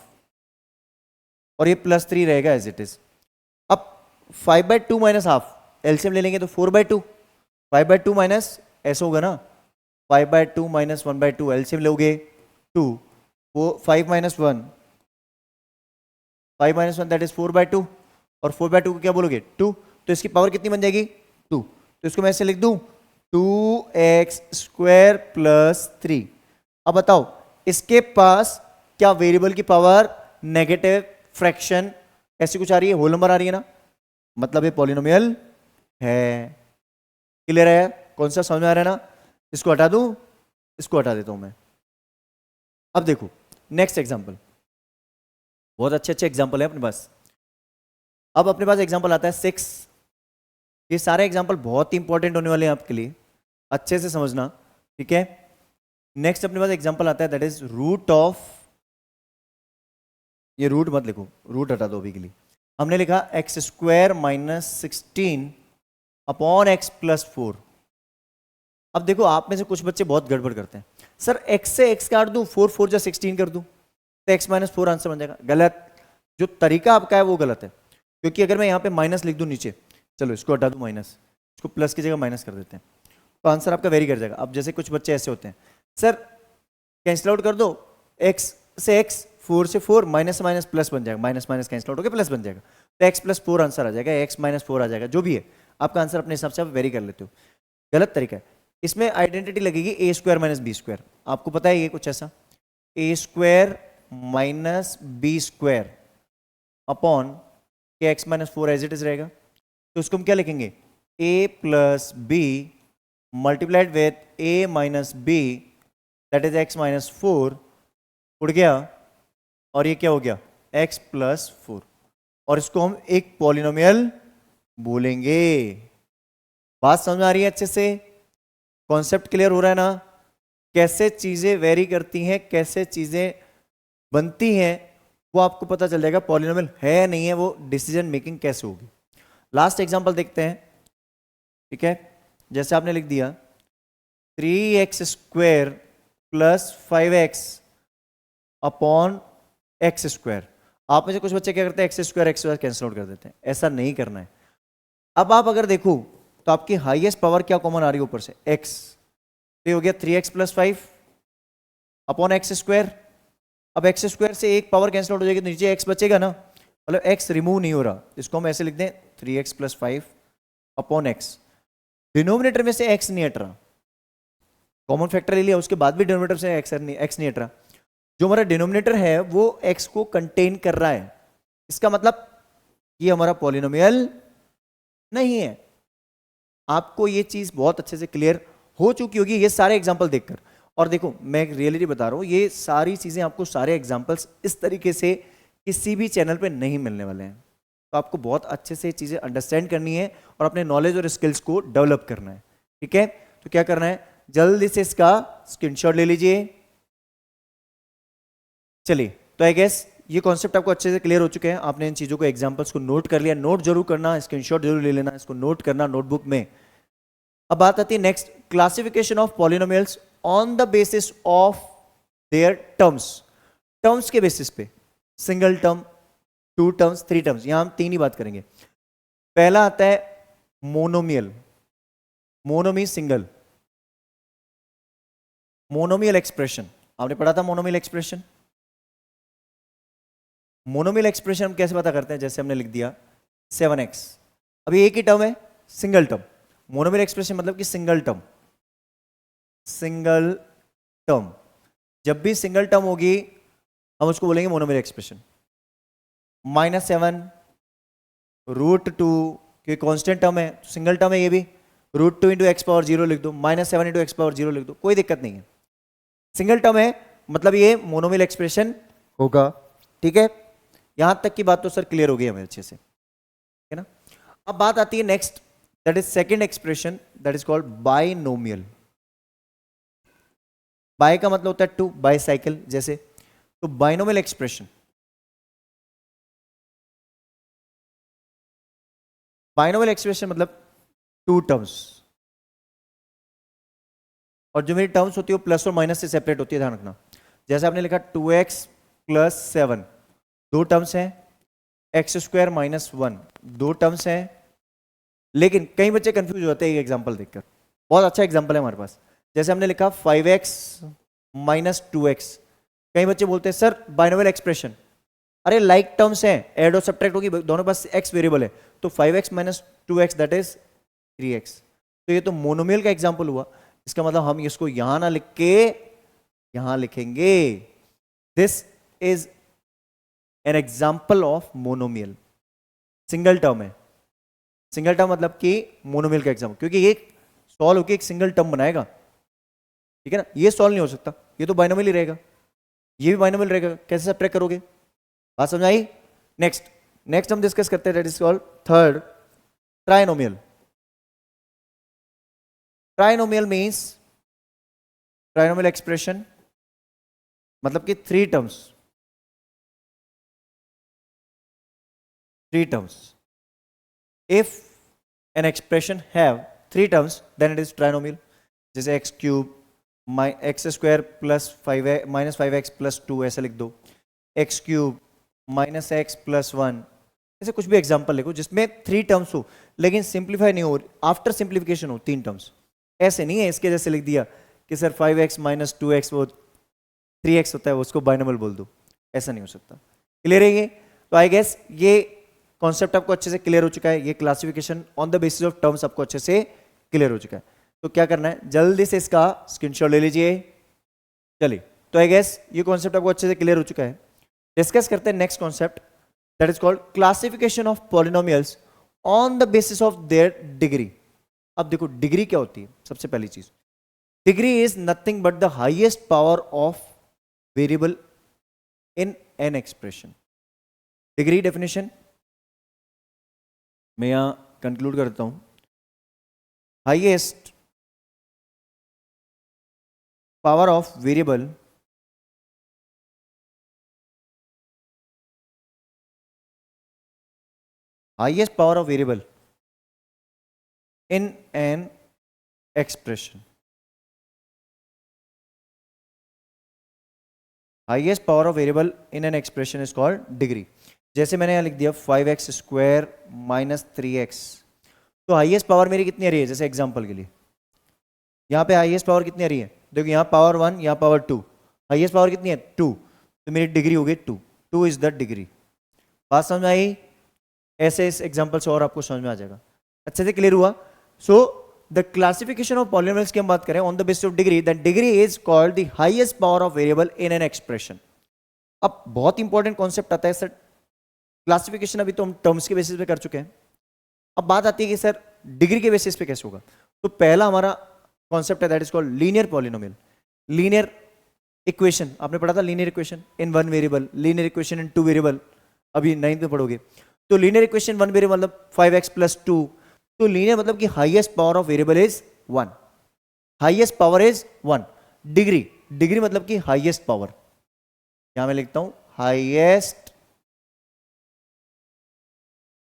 और ये प्लस 3 रहेगा एज इट इज। अब 5/2 माइनस हाफ एलसीएम ले लेंगे तो 4/2, 5/2 माइनस ऐसा होगा ना, 5/2 माइनस 1/2 एलसीएम लोगे 2, वो 5 माइनस 1, 5 माइनस 1 दैट इज 4/2, और 4/2 को क्या बोलोगे 2, तो इसकी पावर कितनी बन जाएगी 2। तो इसको मैं ऐसे लिख दूं 2x स्क्वायर प्लस 3। अब बताओ इसके पास क्या वेरिएबल की पावर नेगेटिव फ्रैक्शन ऐसी कुछ आ रही है, होल नंबर आ रही है ना, मतलब ये पॉलिनोमियल है। क्लियर है, कौन सा समझ में आ रहा है ना। इसको हटा दूं, इसको हटा देता हूं मैं। अब देखो नेक्स्ट एग्जांपल, बहुत अच्छे अच्छे एग्जांपल है अपने पास। अब अपने पास एग्जांपल आता है 6। ये सारे एग्जांपल बहुत ही इंपॉर्टेंट होने वाले हैं आपके लिए, अच्छे से समझना, ठीक है। नेक्स्ट अपने पास एग्जांपल आता है दैट इज रूट ऑफ ये रूट मत लिखो, रूट हटा दो अभी के लिए। हमने लिखा x square minus 16 upon x plus 4। अब देखो आप में से कुछ बच्चे बहुत गड़बड़ करते हैं, सर एक्स से एक्स काट दूं, 4 4 जा 16 कर दूं तो एक्स माइनस 4 आंसर बन जाएगा। गलत, जो तरीका आपका है वो गलत है। क्योंकि अगर मैं यहाँ पे माइनस लिख दूं नीचे, चलो इसको हटा दूं माइनस, इसको प्लस की जगह माइनस कर देते हैं, तो आंसर आपका वेरी कर जाएगा। अब जैसे कुछ बच्चे ऐसे होते हैं, सर कैंसिल आउट कर दो, एक्स से एक्स, 4 से 4, माइनस से माइनस प्लस बन जाएगा, माइनस माइनस कैंसिल आउट होकर प्लस बन जाएगा, तो एक्स प्लस 4 आंसर आ जाएगा, एक्स माइनस 4 आ जाएगा, जो भी है आपका आंसर अपने हिसाब से आप वेरी कर लेते हो। गलत तरीका है। इसमें आइडेंटिटी लगेगी A square minus B square. आपको पता है ये कुछ ऐसा, A square minus B square upon के X minus 4 as it is रहेगा। तो उसको हम क्या लिखेंगे, A plus B multiplied with A minus B that is X minus 4, उड़ गया, और ये क्या हो गया, x प्लस 4, और इसको हम एक पॉलिनोमियल बोलेंगे। बात समझ आ रही है अच्छे से, कॉन्सेप्ट क्लियर हो रहा है ना, कैसे चीजें वेरी करती हैं, कैसे चीजें बनती हैं, वो आपको पता चल जाएगा। पॉलिनोमियल है या नहीं है, वो डिसीजन मेकिंग कैसे होगी। लास्ट एग्जांपल देखते हैं, ठीक है। जैसे आपने लिख दिया 3x square plus 5x upon x square. आप में से कुछ बच्चे क्या करते हैं, एक्स स्क्वायर कैंसिल आउट कर देते हैं, ऐसा नहीं करना है। अब आप अगर देखो तो आपकी हाईएस्ट पावर क्या कॉमन आ रही है ऊपर से, एक्स, तो ये हो गया 3x plus 5 upon x square. अब एक्स स्क्वायर से एक पावर कैंसिल आउट हो जाएगी, तो नीचे एक्स बचेगा ना, मतलब एक्स रिमूव नहीं हो रहा, इसको हम ऐसे लिख दें 3x plus 5 upon x. Denominator में से एक्स नहीं हट रहा, कॉमन फैक्टर ले लिया, उसके बाद भी डिनोमिनेटर से एक्स नहीं हट रहा, जो हमारा डिनोमिनेटर है वो x को कंटेन कर रहा है। इसका मतलब ये हमारा पॉलिनोमियल नहीं है। आपको ये चीज बहुत अच्छे से क्लियर हो चुकी होगी ये सारे एग्जांपल देखकर। और देखो मैं एक रियलिटी बता रहा हूं, ये सारी चीजें आपको, सारे एग्जांपल्स इस तरीके से किसी भी चैनल पे नहीं मिलने वाले हैं। तो आपको बहुत अच्छे से चीजें अंडरस्टैंड करनी है और अपने नॉलेज और स्किल्स को डेवलप करना है, ठीक है। तो क्या करना है, जल्दी से इसका स्क्रीनशॉट ले लीजिए। चलिए, तो आई गेस ये कॉन्सेप्ट आपको अच्छे से क्लियर हो चुके हैं। आपने इन चीजों को, एग्जांपल्स को नोट कर लिया, नोट जरूर करना, स्क्रीनशॉट जरूर ले लेना, इसको नोट करना नोटबुक में। अब बात आती है next, classification of polynomials on the basis of their terms. Terms के बेसिस पे, सिंगल टर्म, 2 टर्म्स, 3 टर्म्स, यहां हम 3 ही बात करेंगे। पहला आता है monomial, mono mean single, monomial expression. आपने पढ़ा था मोनोमियल एक्सप्रेशन। मोनोमियल एक्सप्रेशन हम कैसे पता करते हैं, जैसे हमने लिख दिया 7x, अभी एक ही टर्म है, सिंगल टर्म। मोनोमियल एक्सप्रेशन मतलब कि सिंगल टर्म, सिंगल टर्म, जब भी सिंगल टर्म होगी हम उसको बोलेंगे मोनोमियल एक्सप्रेशन। -7 √2, क्योंकि कांस्टेंट टर्म है, सिंगल टर्म है ये भी, √2 इंटू एक्स पावर 0 लिख दो, -7 इंटू एक्स पावर 0 लिख दो, कोई दिक्कत नहीं है। सिंगल टर्म है मतलब ये मोनोमियल एक्सप्रेशन होगा, ठीक है। यहां तक की बात तो सर क्लियर हो गई हमें अच्छे से, है ना। अब बात आती है next, that is second expression, that is called binomial. Bi का मतलब होता है टू, बाइसाइकिल जैसे, तो बाइनोमियल एक्सप्रेशन, बाइनोमियल एक्सप्रेशन मतलब 2 टर्म्स, और जो मेरी टर्म्स होती है वो प्लस और माइनस से सेपरेट होती है, ध्यान रखना। जैसे आपने लिखा 2x प्लस 7, 2 टर्म्स हैं, एक्स स्क्वायर माइनस 1, 2 टर्म्स हैं। लेकिन कई बच्चे कंफ्यूज होते हैं एक एग्जांपल देखकर, बहुत अच्छा एग्जांपल है हमारे पास। जैसे हमने लिखा 5x माइनस 2x, कई बच्चे बोलते हैं सर बाइनोमियल एक्सप्रेशन, अरे लाइक टर्म्स हैं, ऐड और सब्ट्रैक्ट होगी, दोनों पास x वेरिएबल है, तो 5x minus 2x that is 3x। तो ये तो मोनोमियल का एग्जांपल हुआ, इसका मतलब हम इसको यहां ना लिख के यहां लिखेंगे, this is an example of monomial. Single term है, सिंगल टर्म मतलब कि मोनोमियल का एग्जांपल, क्योंकि ये सॉल्व होकर एक सिंगल टर्म बनाएगा, ठीक है ना। ये सॉल्व नहीं हो सकता, ये तो बाइनोमियल ही रहेगा, ये भी बाइनोमियल रहेगा, कैसे सब्ट्रैक्ट करोगे, बात समझ आई। नेक्स्ट, नेक्स्ट हम डिस्कस करते हैं, that is called third, trinomial. Trinomial means, trinomial expression मतलब कि 3 terms, 3 terms. If an expression have 3 terms, then it is trinomial. जैसे x cube x square plus 5 minus 5x plus 2 ऐसा लिख दो, x cube minus x plus 1, ऐसे कुछ भी example लिखो जिसमें 3 टर्म्स हो लेकिन सिंप्लीफाई नहीं हो, आफ्टर सिंप्लीफिकेशन हो 3 टर्म्स. ऐसे नहीं है इसके जैसे लिख दिया कि सर 5x माइनस 2x वो 3x होता है, उसको बाइनोमियल बोल दो, ऐसा नहीं हो सकता. क्लियर है ये? तो आई गेस ये कॉन्सेप्ट आपको अच्छे से क्लियर हो चुका है. ये classification on the basis of terms आपको अच्छे से क्लियर हो चुका है. तो क्या करना है, जल्दी से इसका स्क्रीनशॉट ले लीजिए. चलिए, तो आई गेस ये कॉन्सेप्ट आपको अच्छे से क्लियर हो चुका है. डिस्कस करते हैं next concept, that is called classification of polynomials on the basis of their degree. अब देखो डिग्री क्या होती है. सबसे पहली चीज, degree is nothing but the highest power of variable in an expression. Degree definition मैं यहां कंक्लूड करता हूं. Highest power of variable highest power of variable in an expression. Highest power of variable in an expression is called degree. जैसे मैंने यहाँ लिख दिया 5x square minus 3x, तो हाईएस्ट पावर मेरी कितनी आ रही है? जैसे एग्जांपल के लिए यहाँ पे हाईएस्ट पावर कितनी आ रही है? देखो यहाँ पावर 1, यहाँ पावर 2, हाईएस्ट पावर कितनी है? 2, तो मेरी डिग्री हो गई 2. 2 इज द डिग्री. बात समझ में आई? ऐसे इस एग्जांपल से और आपको समझ में आ जाएगा. अच्छे से क्लियर हुआ? So the classification of polynomials की हम बात करें on the basis of degree, that degree is called the highest power of variable in an expression. अब बहुत इंपॉर्टेंट कॉन्सेप्ट आता है सर. क्लासिफिकेशन अभी तो हम टर्म्स के बेसिस पे कर चुके हैं. अब बात आती है कि सर डिग्री के बेसिस पे कैसे होगा. तो पहला हमारा कॉन्सेप्ट है that is called linear polynomial. Linear equation आपने पढ़ा था, linear equation in 1 variable, linear equation in 2 variable, अभी 9th में पढ़ोगे. तो लीनियर इक्वेशन 1 वेरिएबल मतलब 5x प्लस 2. तो लीनियर मतलब कि highest power of variable is 1. Highest power is 1. Degree, degree मतलब कि हाईएस्ट पावर. यहां मैं लिखता हूं हाईएस्ट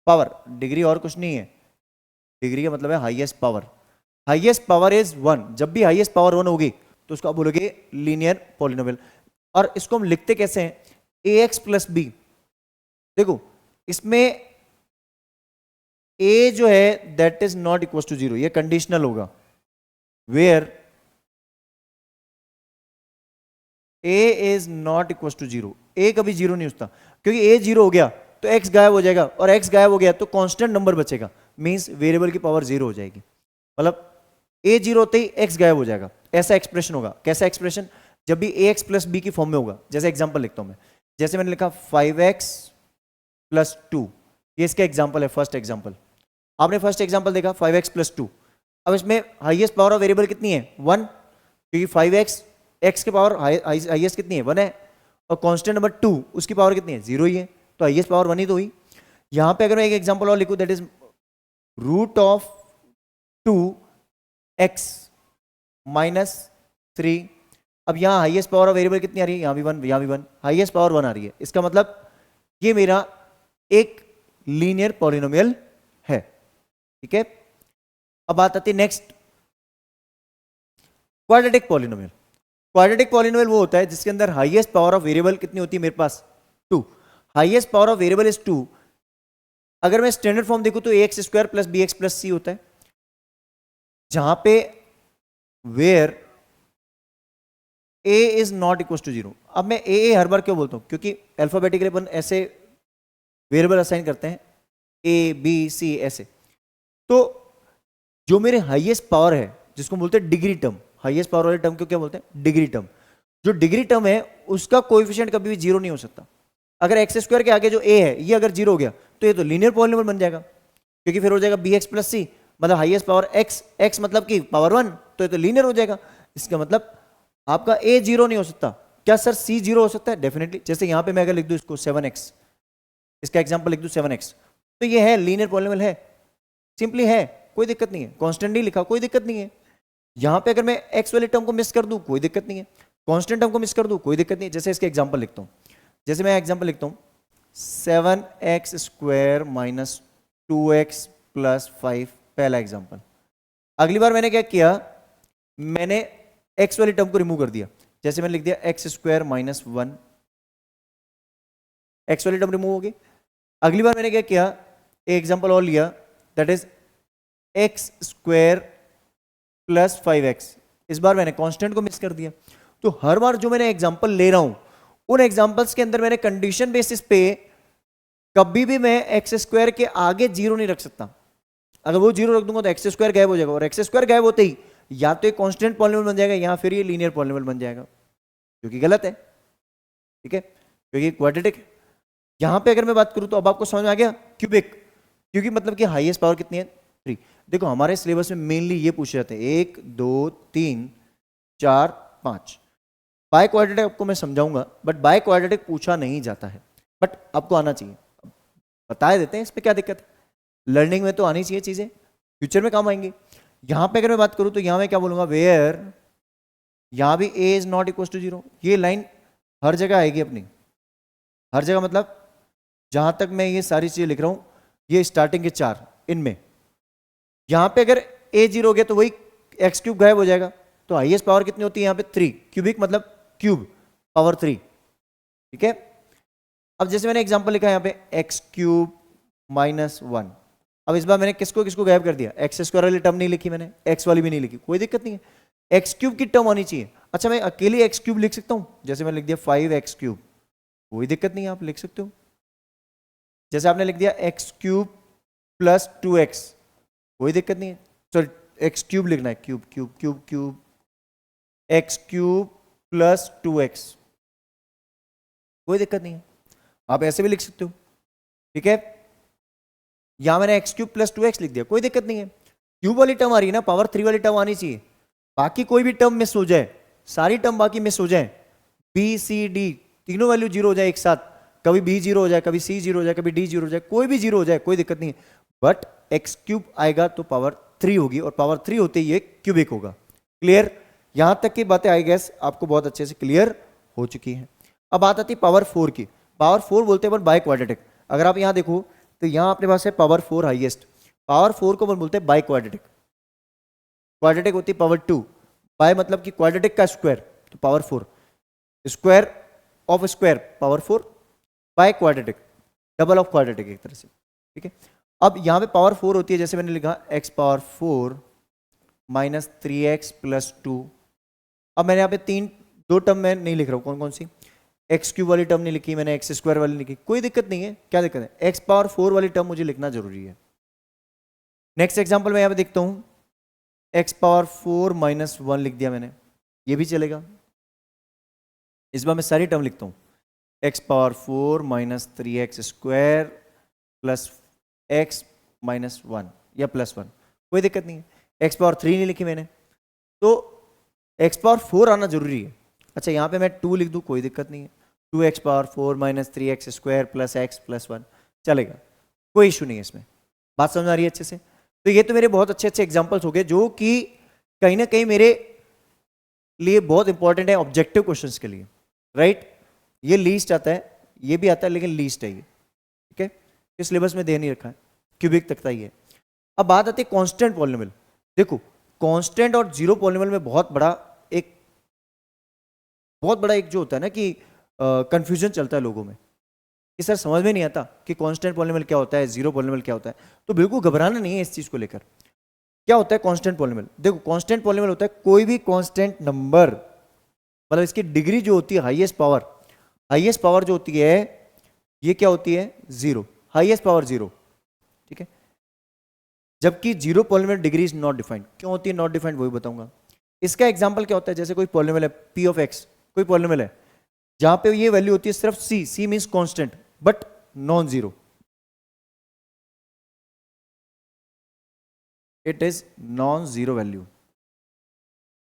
पावर. डिग्री और कुछ नहीं है, डिग्री का मतलब है highest power. Highest power is 1. जब भी हाईएस्ट पावर 1 होगी तो उसको आप बोलोगे लीनियर पॉलिनोमियल. और इसको हम लिखते कैसे हैं? ax plus B. देखो इसमें a जो है that is not equal to 0, ये कंडीशनल होगा. Where a is not equal to 0, a कभी 0 नहीं होता, क्योंकि a 0 हो गया तो x गायब हो जाएगा, और x गायब हो गया तो कांस्टेंट नंबर बचेगा, मींस वेरिएबल की पावर 0 हो जाएगी. मतलब a 0 होते ही x गायब हो जाएगा. ऐसा एक्सप्रेशन होगा. कैसा एक्सप्रेशन? जब भी ax प्लस b की फॉर्म में होगा. जैसे एग्जांपल लिखता हूं मैं, जैसे मैंने लिखा 5x प्लस 2, ये इसका एग्जांपल है, फर्स्ट एग्जांपल. आपने फर्स्ट एग्जांपल देखा 5x प्लस 2. अब इसमें हाईएस्ट पावर ऑफ वेरिएबल कितनी है? 1, क्योंकि 5x x के पावर हाईएस्ट कितनी है? 1 है, और कांस्टेंट नंबर 2 उसकी पावर कितनी है? 0 ही है, तो हाईएस्ट पावर 1 ही तो हुई. यहां पे अगर मैं एक एग्जांपल और लिखूं that is root of 2x minus 3. अब यहां हाईएस्ट पावर ऑफ वेरिएबल कितनी आ रही है? यहां भी 1, यहां भी 1, हाईएस्ट पावर 1 आ रही है. इसका मतलब ये मेरा एक लीनियर पॉलिनोमियल है. ठीक है. अब बात आती है next, quadratic polynomial. Quadratic polynomial वो होता है जिसके अंदर हाईएस्ट पावर ऑफ वेरिएबल कितनी होती है? मेरे पास 2. Highest power of variable is 2. अगर मैं स्टैंडर्ड फॉर्म देखूं तो ax square plus bx plus c होता है, जहां पे where a is not equal to 0. अब मैं a हर बार क्यों बोलता हूं? क्योंकि अल्फाबेटिकली अपन ऐसे वेरिएबल असाइन करते हैं a b c ऐसे. तो जो मेरे हाईएस्ट पावर है जिसको बोलते हैं डिग्री टर्म, हाईएस्ट पावर वाले टर्म को क्या बोलते हैं? Degree term. जो डिग्री टर्म है उसका कोएफिशिएंट कभी भी 0 नहीं हो सकता. अगर एक्स स्क्वायर के आगे जो a है ये अगर 0 हो गया तो ये तो लीनियर पॉलिनोमियल बन जाएगा, क्योंकि फिर हो जाएगा bx प्लस c, मतलब हाईएस्ट पावर x, x मतलब कि पावर 1, तो ये तो लीनियर हो जाएगा. इसका मतलब आपका a 0 नहीं हो सकता. क्या सर c 0 हो सकता है? डेफिनेटली. जैसे यहां पे मैं अगर लिख दूं इसको 7x, इसका एग्जांपल लिख दूं 7x, तो ये है लीनियर पॉलिनोमियल है, सिंपली है, कोई दिक्कत नहीं है. कांस्टेंट नहीं लिखा, कोई दिक्कत नहीं है. यहां पे अगर मैं x वाले टर्म को मिस कर दूं कोई दिक्कत नहीं है, कांस्टेंट टर्म को मिस कर दूं कोई दिक्कत नहीं है. जैसे इसके एग्जांपल लिखता हूं, जैसे मैं एग्जांपल लिखता हूं 7x² माइनस 2x प्लस 5, पहला एग्जाम्पल। अगली बार मैंने क्या किया, मैंने x वाली टर्म को रिमूव कर दिया, जैसे मैंने लिख दिया x² माइनस 1, x वाली टर्म रिमूव होगी। अगली बार मैंने क्या किया, एक एग्जाम्पल और लिया, that is x² plus 5x। इस बार मैंने कांस्टेंट को मिस कर दिया। तो हर बार जो मैंने एग्जाम्पल ले रहा हूं, उन एग्जाम्पल्स के अंदर मैंने कंडीशन बेसिस पे कभी भी मैं x² के आगे 0 नहीं रख सकता। अगर वो 0 रख दूंगा तो x² गायब हो जाएगा, और x² गायब होते ही या तो एक कांस्टेंट पॉलिनोमियल बन जाएगा या फिर ये लीनियर पॉलिनोमियल बन जाएगा, जो कि गलत है। ठीक है, क्योंकि क्वाड्रेटिक है। यहां पे अगर मैं बात करूं तो अब आपको समझ में आ गया, क्यूबिक, क्योंकि मतलब कि हाईएस्ट पावर कितनी है, 3। देखो हमारे सिलेबस में मेनली ये पूछे जाते हैं 1 2 3 4 5। बाय क्वाड्रेटिक आपको मैं समझाऊंगा, बट बाय क्वाड्रेटिक पूछा नहीं जाता है, बट आपको आना चाहिए। बता देते हैं, इस पे क्या दिक्कत है, लर्निंग में तो आनी चाहिए चीजें, फ्यूचर में काम आएंगी। यहां पे अगर मैं बात करूं तो यहां मैं क्या बोलूंगा, वेयर, यहां भी a is not equal to 0। ये लाइन हर जगह आएगी अपनी, हर जगह मतलब जहां तक मैं ये सारी चीजें लिख रहा हूं, ये स्टार्टिंग के 4 इनमें, यहां पे अगर a 0 हो गया तो वही x³ गायब हो जाएगा। तो हाईएस्ट पावर कितनी होती है यहाँ पे 3, क्यूबिक मतलब क्यूब पावर 3। ठीक है, अब जैसे मैंने एग्जांपल लिखा है यहाँ पे x³ माइनस 1। अब इस बार मैंने किसको किसको गायब कर दिया, x² वाली टर्म नहीं लिखी मैंने, x वाली भी नहीं लिखी, कोई दिक्कत नहीं है, x³ की टर्म आनी चाहिए। अच्छा मैं अकेली x³ लिख सकता हूं, जैसे मैंने लिख दिया 5x³, कोई दिक्कत नहीं है, आप लिख सकते हो। जैसे आपने लिख दिया x³ प्लस 2x, कोई दिक्कत नहीं है, सॉरी x³ लिखना है, cube cube cube cube, x³ plus 2x, कोई दिक्कत नहीं है, आप ऐसे भी लिख सकते हो। ठीक है, यहां मैंने x³ प्लस 2x लिख दिया, कोई दिक्कत नहीं है। क्यूब वाली टर्म आ रही है ना, पावर 3 वाली टर्म आनी चाहिए, बाकी कोई भी टर्म मिस हो जाए, सारी टर्म बाकी मिस हो जाए, b c d तीनों वैल्यू 0 हो जाए एक साथ, कभी b 0 हो जाए, कभी c 0 हो जाए, कभी d 0 हो जाए, कोई भी 0 हो जाए, कोई दिक्कत नहीं है, बट x³ आएगा तो पावर 3 होगी, और पावर 3 होते ही ये क्यूबिक होगा। क्लियर, यहां तक की बातें आई गेस आपको बहुत अच्छे से क्लियर हो चुकी हैं। अब बात आती है पावर 4 की। पावर 4 बोलते हैं बाय क्वाड्रेटिक। अगर आप यहां देखो तो यहां अपने पास है पावर 4 हाईएस्ट, पावर 4 को बोलते हैं बाय क्वाड्रेटिक। क्वाड्रेटिक होती है पावर 2, बाय मतलब कि क्वाड्रेटिक का स्क्वायर, तो power 4, square of square power 4, by quadratic double of quadratic एक तरह से। ठीक है, अब यहां पे पावर 4 होती है, जैसे मैंने लिखा x power 4 minus 3x plus 2। अब मैंने यहाँ पे दो टर्म में नहीं लिख रहा हूँ, कौन कौन सी, x³ वाली टर्म नहीं लिखी मैंने, x² वाली लिखी, कोई दिक्कत नहीं है, क्या दिक्कत है, x पावर 4 वाली टर्म मुझे लिखना जरूरी है। नेक्स्ट एग्जाम्पल में यहाँ पे देखता हूँ, x पावर 4 माइनस 1 लिख दिया मैंने, ये भी चलेगा। इस बार मैं सारी टर्म लिखता हूँ, x power 4 minus 3x² plus x minus 1 या प्लस 1, कोई दिक्कत नहीं है। x पावर 3 नहीं लिखी मैंने, तो x पावर 4 आना जरूरी है। अच्छा यहाँ पे मैं 2 लिख दूँ, कोई दिक्कत नहीं है, 2x power 4 minus 3x² plus x plus 1 चलेगा, कोई इशू नहीं है इसमें। बात समझ आ रही है अच्छे से? तो ये तो मेरे बहुत अच्छे अच्छे एग्जाम्पल्स हो गए, जो कि कहीं ना कहीं मेरे लिए बहुत इंपॉर्टेंट है ऑब्जेक्टिव क्वेश्चंस के लिए, राइट। ये लीस्ट आता है, ये भी आता है, लेकिन लीस्ट है ये, ठीक है, इस सिलेबस में दे नहीं रखा है, क्यूबिक तक का ही है। अब बात आती है कांस्टेंट पॉलिनोमियल। देखो कांस्टेंट और जीरो पॉलिनोमियल में बहुत बड़ा एक जो होता है ना कि कंफ्यूजन चलता है लोगों में कि सर समझ में नहीं आता कि कांस्टेंट पॉलिनोमियल क्या होता है, जीरो पॉलिनोमियल क्या होता है। तो बिल्कुल घबराना नहीं है इस चीज को लेकर। क्या होता है कांस्टेंट पॉलिनोमियल? देखो कांस्टेंट पॉलिनोमियल होता है कोई भी कांस्टेंट नंबर, मतलब इसकी डिग्री जो होती है, हाईएस्ट पावर जो होती है, ये क्या होती है, जीरो, हाईएस्ट पावर जीरो, ठीक है। जबकि zero polynomial degree is not defined. क्यों होती है नॉट डिफाइंड, वही बताऊंगा। इसका एग्जांपल क्या होता है, जैसे कोई पॉलिनोमियल है पी ऑफ एक्स, कोई पॉलिनोमियल है जहां पे ये वैल्यू होती है सिर्फ C means constant but non zero, it is non zero value,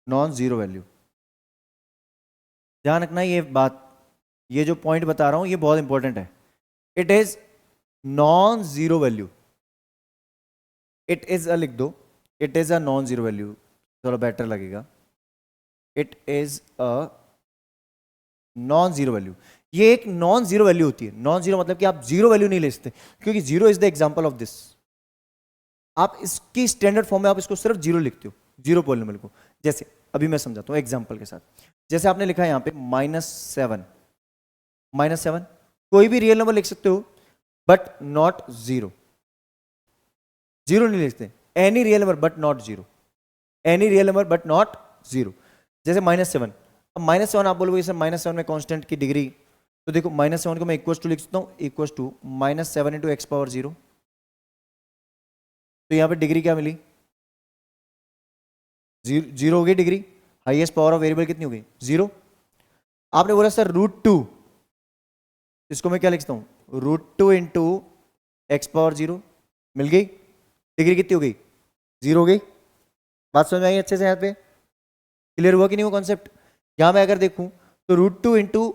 non zero value. ध्यान रखना ये बात, ये जो पॉइंट बता रहा हूं ये बहुत इंपॉर्टेंट है। It is non zero value, it is लिख दो, it is a non zero value, थोड़ा बेटर लगेगा। It is a non zero value. ये एक नॉन जीरो वैल्यू होती है। नॉन जीरो मतलब कि आप जीरो वैल्यू नहीं ले सकते, क्योंकि zero is the example of this. आप इसकी स्टैंडर्ड फॉर्म में आप इसको सिर्फ जीरो लिखते हो, जीरो पॉलिनोमियल को। जैसे अभी मैं समझाता हूं एग्जांपल के साथ। जैसे आपने लिखा है यहां पे -7, -7 कोई भी रियल नंबर लिख सकते हो बट नॉट जीरो। जीरो नहीं लिखते, any real number but not zero, any real number but not zero. जैसे -7, अब -7 आप बोलोगे सर -7 में कांस्टेंट की डिग्री, तो देखो -7 को मैं इक्वल टू लिख सकता हूं, equal to -7 into x power 0। तो यहां पे डिग्री क्या मिली? जीरो हो गई degree. Highest power of variable कितनी हो गई? 0। आपने बोला सर √2, इसको मैं क्या लिखता हूं? √2 इंटू एक्स पावर 0, मिल गई। डिग्री कितनी हो गई? 0 हो गई। बात समझ में आई अच्छे से? यहाँ पे क्लियर हुआ कि नहीं वो कॉन्सेप्ट? यहां मैं अगर देखूं तो √2 into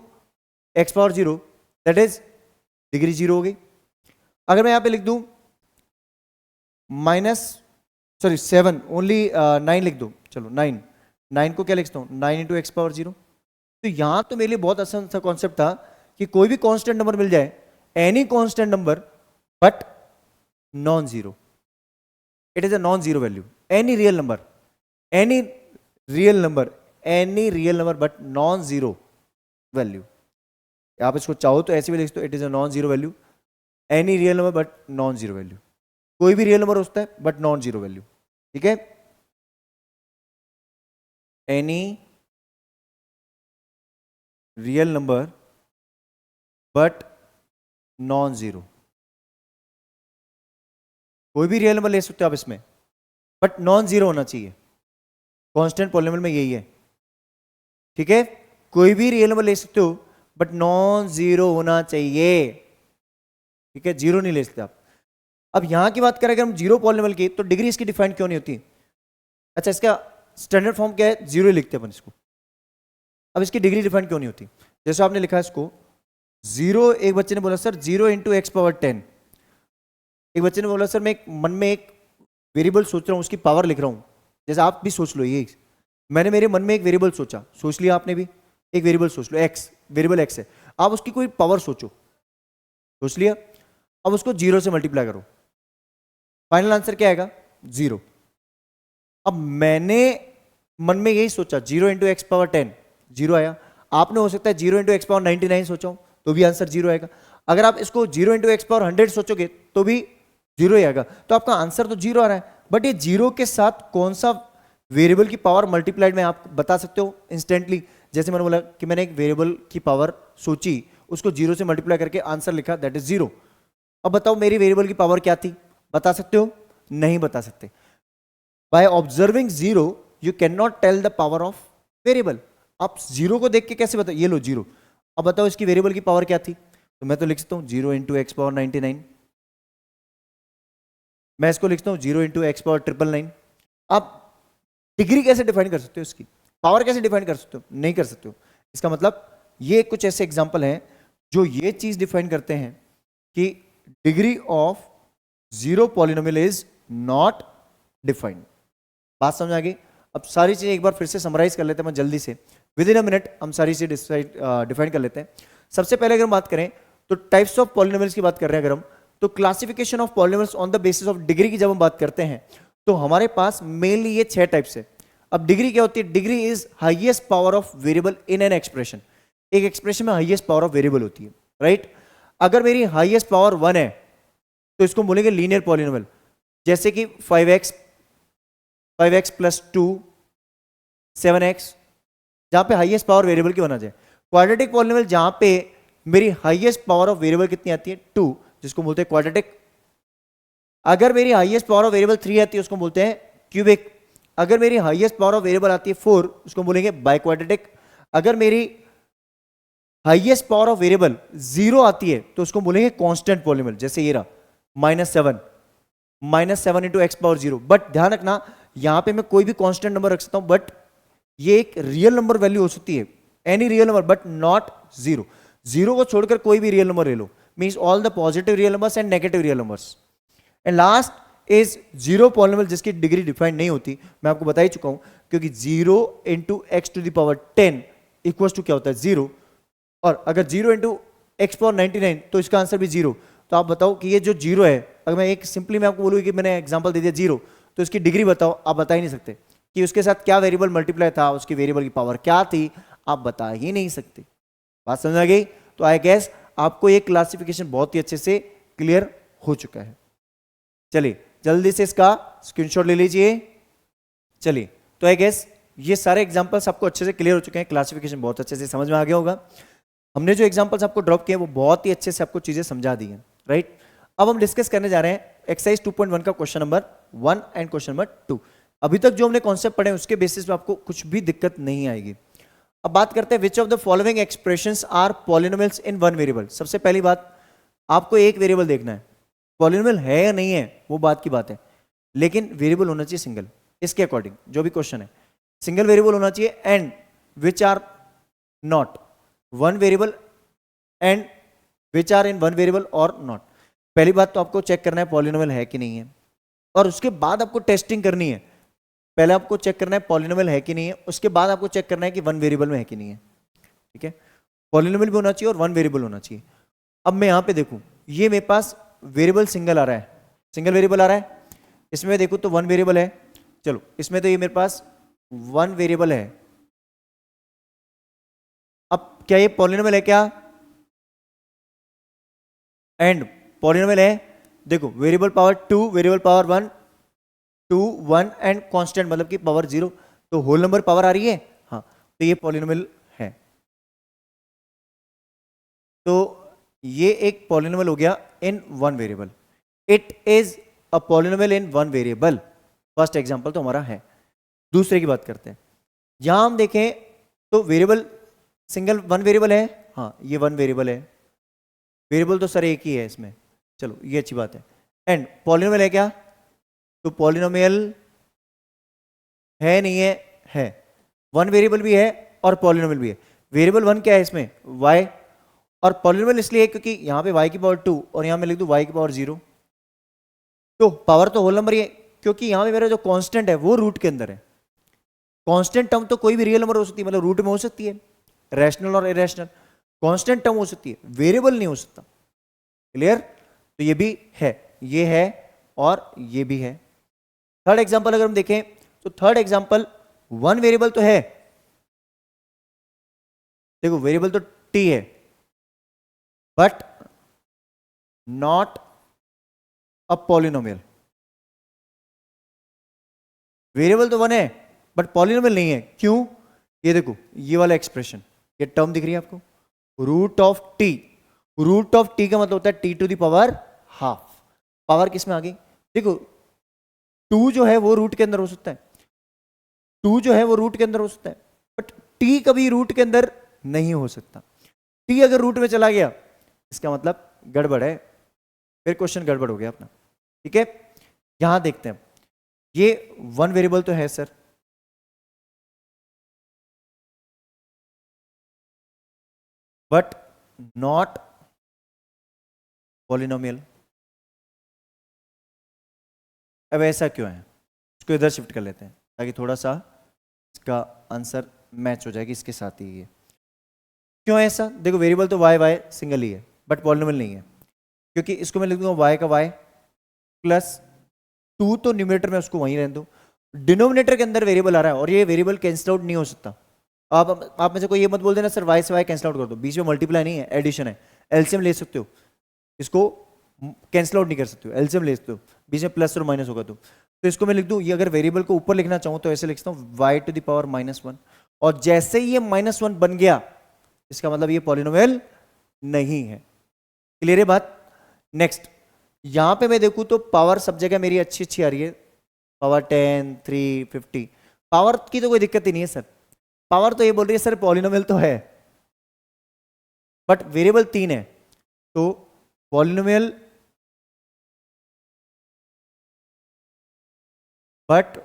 x power 0 that is degree 0 हो गई। अगर मैं यहां पे लिख दूं -7 ओनली 9 लिख दो, चलो 9 को क्या लिखता हूं? 9 इंटू एक्स पावर 0। तो यहां तो मेरे लिए बहुत आसान सा कॉन्सेप्ट था कि कोई भी कांस्टेंट नंबर मिल जाए, any constant number but non zero, it is a non zero value. Any real number, any real number, any real number but non zero value. आप इसको चाहो तो ऐसे भी लिख सकते हो, it is a non zero value, any real number but non zero value. कोई भी रियल नंबर होता है बट नॉन जीरो वैल्यू, ठीक है? Any real number but non zero, कोई भी रियल नंबर ले सकते हो आप इसमें, बट नॉन जीरो होना चाहिए। कांस्टेंट पॉलिनोमियल में यही है, ठीक है? कोई भी रियल नंबर ले सकते हो बट नॉन जीरो होना चाहिए, ठीक है? जीरो नहीं ले सकते आप। अब यहां की बात करें अगर हम जीरो पॉलिनोमियल की, तो डिग्री इसकी डिफाइंड क्यों नहीं होती? अच्छा, इसका स्टैंडर्ड फॉर्म क्या है? जीरो लिखते हैं अपन इसको। अब इसकी डिग्री डिफाइंड क्यों नहीं होती? जैसे आपने लिखा है इसको जीरो, एक बच्चे ने बोला सर 0 इंटू एक्स पावर 10। एक बच्चे ने बोला सर मैं मन में एक वेरिएबल सोच रहा हूं, उसकी पावर लिख रहा हूं। जैसे आप भी सोच लो, ये मैंने मेरे मन में एक वेरिएबल सोचा, सोच लिया आपने भी, एक वेरिएबल सोच लो एक्स, वेरिएबल एक्स है। आप उसकी कोई पावर सोचो, सोच लिया, अब उसको 0 से मल्टीप्लाई करो, फाइनल आंसर क्या आएगा? 0। अब मैंने मन में यही सोचा 0 इंटू एक्स पावर 10, 0 आया। आपने हो सकता है 0 इंटू एक्स पावर 99 सोचा हो, तो भी आंसर 0 आएगा। अगर आप इसको 0 इंटू एक्स पावर 100 सोचोगे तो भी 0 ही आएगा। तो आपका आंसर तो 0 आ रहा है, बट ये 0 के साथ कौन सा वेरिएबल की पावर मल्टीप्लाइड में आप बता सकते हो इंस्टेंटली? जैसे मैंने बोला कि मैंने एक वेरिएबल की पावर सोची, उसको 0 से मल्टीप्लाई करके आंसर लिखा, दैट इज 0। अब बताओ मेरी वेरिएबल की पावर क्या थी? बता सकते हो? नहीं बता सकते। By observing 0 you can not tell the power of variable. आप 0 को देख के कैसे बताओ? ये लो 0, अब बताओ इसकी वेरिएबल की पावर क्या थी? तो मैं तो लिख सकता हूं 0 इंटू एक्स पावर 99। मैं इसको लिखता हूं 0 इंटू एक्स पावर 999। आप डिग्री कैसे डिफाइन कर सकते हो? इसकी पावर कैसे डिफाइन कर सकते हो? नहीं कर सकते हो। इसका मतलब ये कुछ ऐसे एग्जाम्पल हैं जो ये चीज डिफाइन करते हैं कि degree of zero polynomial is not defined. बात समझ आ गई? अब सारी चीजें एक बार फिर से समराइज कर लेते हैं, मैं जल्दी से, विद इन अ मिनट हम सारी चीजें डिफाइन कर लेते हैं। सबसे पहले अगर हम बात करें तो टाइप्स ऑफ पॉलिनोमियल्स की बात कर रहे हैं अगर हम, तो classification of polynomials on the basis of degree की जब हम बात करते हैं तो हमारे पास मेनली ये 6 टाइप्स है। अब डिग्री क्या होती है? Degree is highest power of variable in an expression. एक एक्सप्रेशन में हाईएस्ट पावर ऑफ वेरिएबल होती है, राइट? अगर मेरी हाईएस्ट पावर 1 है तो इसको बोलेंगे लीनियर पॉलिनोमियल। जैसे कि 5x प्लस 2 7x, जहां पे हाईएस्ट पावर वेरिएबल की बना जाए। क्वाड्रेटिक पॉलिनोमियल जहां पे मेरी हाईएस्ट पावर ऑफ वेरिएबल कितनी आती है? 2, जिसको बोलते हैं क्वाड्रेटिक। अगर मेरी हाईएस्ट पावर ऑफ वेरिएबल 3 आती है उसको बोलते हैं क्यूबिक। अगर मेरी हाईएस्ट पावर ऑफ वेरिएबल आती है 4, उसको बोलेंगे बाई क्वाड्रेटिक। अगर मेरी हाईएस्ट पावर ऑफ वेरिएबल 0 आती है तो उसको बोलेंगे कांस्टेंट पॉलिनोमियल। जैसे ये रहा -7 इंटू एक्स पावर 0। बट ध्यान रखना यहां पे मैं कोई भी कांस्टेंट नंबर रख सकता हूं, बट ये एक रियल नंबर वैल्यू हो सकती है, any real number but not 0। 0 को छोड़कर कोई भी रियल नंबर ले लो, means all the positive real numbers and negative real numbers. And last is zero polynomial जिसकी डिग्री डिफाइंड नहीं होती, मैं आपको बता ही चुका हूं, क्योंकि 0 into x to the power 10 equals to क्या होता है? 0। और अगर 0 इंटू एक्स पावर 99 तो इसका आंसर भी 0। तो आप बताओ कि ये जो 0 है, अगर मैं एक सिंपली मैं आपको बोलूँ कि मैंने एग्जांपल दे दिया 0, तो इसकी डिग्री बताओ, आप बता ही नहीं सकते कि उसके साथ क्या वेरिएबल मल्टीप्लाई था, उसकी वेरिएबल की पावर क्या थी, आप बता ही नहीं सकते। बात समझ आ गई? तो आई गेस आपको ये क्लासिफिकेशन बहुत ही अच्छे से क्लियर हो चुका है। चलिए जल्दी से इसका स्क्रीनशॉट ले लीजिए। चलिए, तो आई गेस ये सारे एग्जांपल्स आपको अच्छे से क्लियर हो चुके हैं, क्लासिफिकेशन बहुत अच्छे से समझ में आ गया होगा। हमने जो एग्जांपल्स आपको ड्रॉप किए वो बहुत ही अच्छे से आपको चीजें समझा दी हैं, राइट। अब हम डिस्कस करने जा रहे हैं एक्सरसाइज 2.1 का question number 1 and question number 2। अभी तक जो हमने कॉन्सेप्ट पढ़े उसके बेसिस पे आपको कुछ भी दिक्कत नहीं आएगी। अब बात करते हैं which of the following expressions are polynomials in one variable. सबसे पहली बात, आपको एक वेरिएबल देखना है, पॉलिनोमियल है या नहीं है वो बात की बात है, लेकिन वेरिएबल होना चाहिए सिंगल। इसके अकॉर्डिंग जो भी क्वेश्चन है सिंगल वेरिएबल होना चाहिए, and which are not one variable and which are in one variable और नॉट। पहली बात तो आपको चेक करना है पॉलिनोमियल है कि नहीं है, और उसके बाद आपको टेस्टिंग करनी है। पहले आपको चेक करना है पॉलिनोमियल है कि नहीं है, उसके बाद आपको चेक करना है कि वन वेरिएबल में है कि नहीं है, ठीक है। पॉलिनोमियल भी होना चाहिए और वन वेरिएबल होना चाहिए। अब मैं यहां पे देखूं, ये मेरे पास वेरिएबल सिंगल आ रहा है, सिंगल वेरिएबल आ रहा है, इसमें देखूं तो वन वेरिएबल है। चलो इसमें तो ये मेरे पास वन वेरिएबल है। अब क्या ये पॉलिनोमियल है क्या? एंड पॉलिनोमियल है, देखो variable power 2, variable power 1, 2 1 and constant मतलब कि पावर 0, तो होल नंबर पावर आ रही है, हाँ, तो ये पॉलिनोमियल है। तो ये एक पॉलिनोमियल हो गया इन one variable. It is a polynomial in one variable. First example तो हमारा है। दूसरे की बात करते हैं। यहां हम देखें तो वेरिएबल सिंगल वन वेरिएबल है, हाँ ये वन वेरिएबल है, वेरिएबल तो सर एक ही है इसमें, चलो ये अच्छी बात है। एंड पॉलिनोमियल है क्या? तो पॉलिनोमियल है नहीं है, है, वन वेरिएबल भी है और पॉलिनोमियल भी है। वेरिएबल वन क्या है इसमें? y, और पॉलिनोमियल इसलिए है क्योंकि यहां पे y की पावर 2 और यहां मैं लिख दूं y की पावर 0, तो पावर तो होल नंबर ही है, क्योंकि यहां पे मेरा जो कांस्टेंट है वो रूट के अंदर है। कांस्टेंट टर्म तो कोई भी रियल नंबर हो सकती है, मतलब रूट में हो सकती है, रैशनल और इरेशनल, कांस्टेंट टर्म हो सकती है, वेरिएबल नहीं हो सकता। क्लियर? तो ये भी है, ये है और ये भी है। थर्ड एग्जांपल अगर हम देखें तो थर्ड एग्जांपल वन वेरिएबल तो है, देखो वेरिएबल तो t है, but not a polynomial. Variable तो वन है बट पॉलिनोमियल नहीं है, क्यों? ये देखो ये वाला एक्सप्रेशन, ये टर्म दिख रही है आपको, root of t. Root of t का मतलब होता है t to the power half. Power किस में आ गई? देखो टू जो है वो रूट के अंदर हो सकता है, टू जो है वो रूट के अंदर हो सकता है, बट टी कभी रूट के अंदर नहीं हो सकता। टी अगर रूट में चला गया इसका मतलब गड़बड़ है, फिर क्वेश्चन गड़बड़ हो गया अपना, ठीक है। यहां देखते हैं, ये वन वेरिएबल तो है सर, बट नॉट पॉलिनोमियल। अब ऐसा क्यों है? इसको इधर शिफ्ट कर लेते हैं ताकि थोड़ा सा इसका आंसर मैच हो जाएगी इसके साथ ही। ये क्यों है ऐसा? देखो वेरिएबल तो वाई वाई सिंगल ही है बट पॉलिनोमियल नहीं है, क्योंकि इसको मैं लिख दूंगा वाई का वाई प्लस 2, तो न्यूमरेटर में उसको वहीं रहने दो, डिनोमिनेटर के अंदर वेरिएबल आ रहा है और ये वेरिएबल कैंसिल आउट नहीं हो सकता। आप में से कोई ये मत बोल देना सर वाई से वाई कैंसिल आउट कर दो, बीच में मल्टीप्लाई नहीं है, एडिशन है, एलसीएम ले सकते हो, इसको कैंसिल आउट नहीं कर सकते हो, एलसीएम ले सकते हो, बीच में प्लस और माइनस होगा तो इसको मैं लिख दूं, ये अगर वेरिएबल को ऊपर लिखना चाहूं तो ऐसे लिखता हूं y टू द पावर -1, और जैसे ही ये -1 बन गया इसका मतलब ये पॉलिनोमियल नहीं है। क्लियर है बात? नेक्स्ट, यहां पे मैं देखूं तो पावर सब जगह मेरी अच्छी अच्छी आ रही है, पावर 10, 3, 50, पावर की तो कोई दिक्कत ही नहीं है सर। पावर तो ये बोल रही है सर पॉलिनोमियल तो है बट वेरिएबल 3 है, तो polynomial but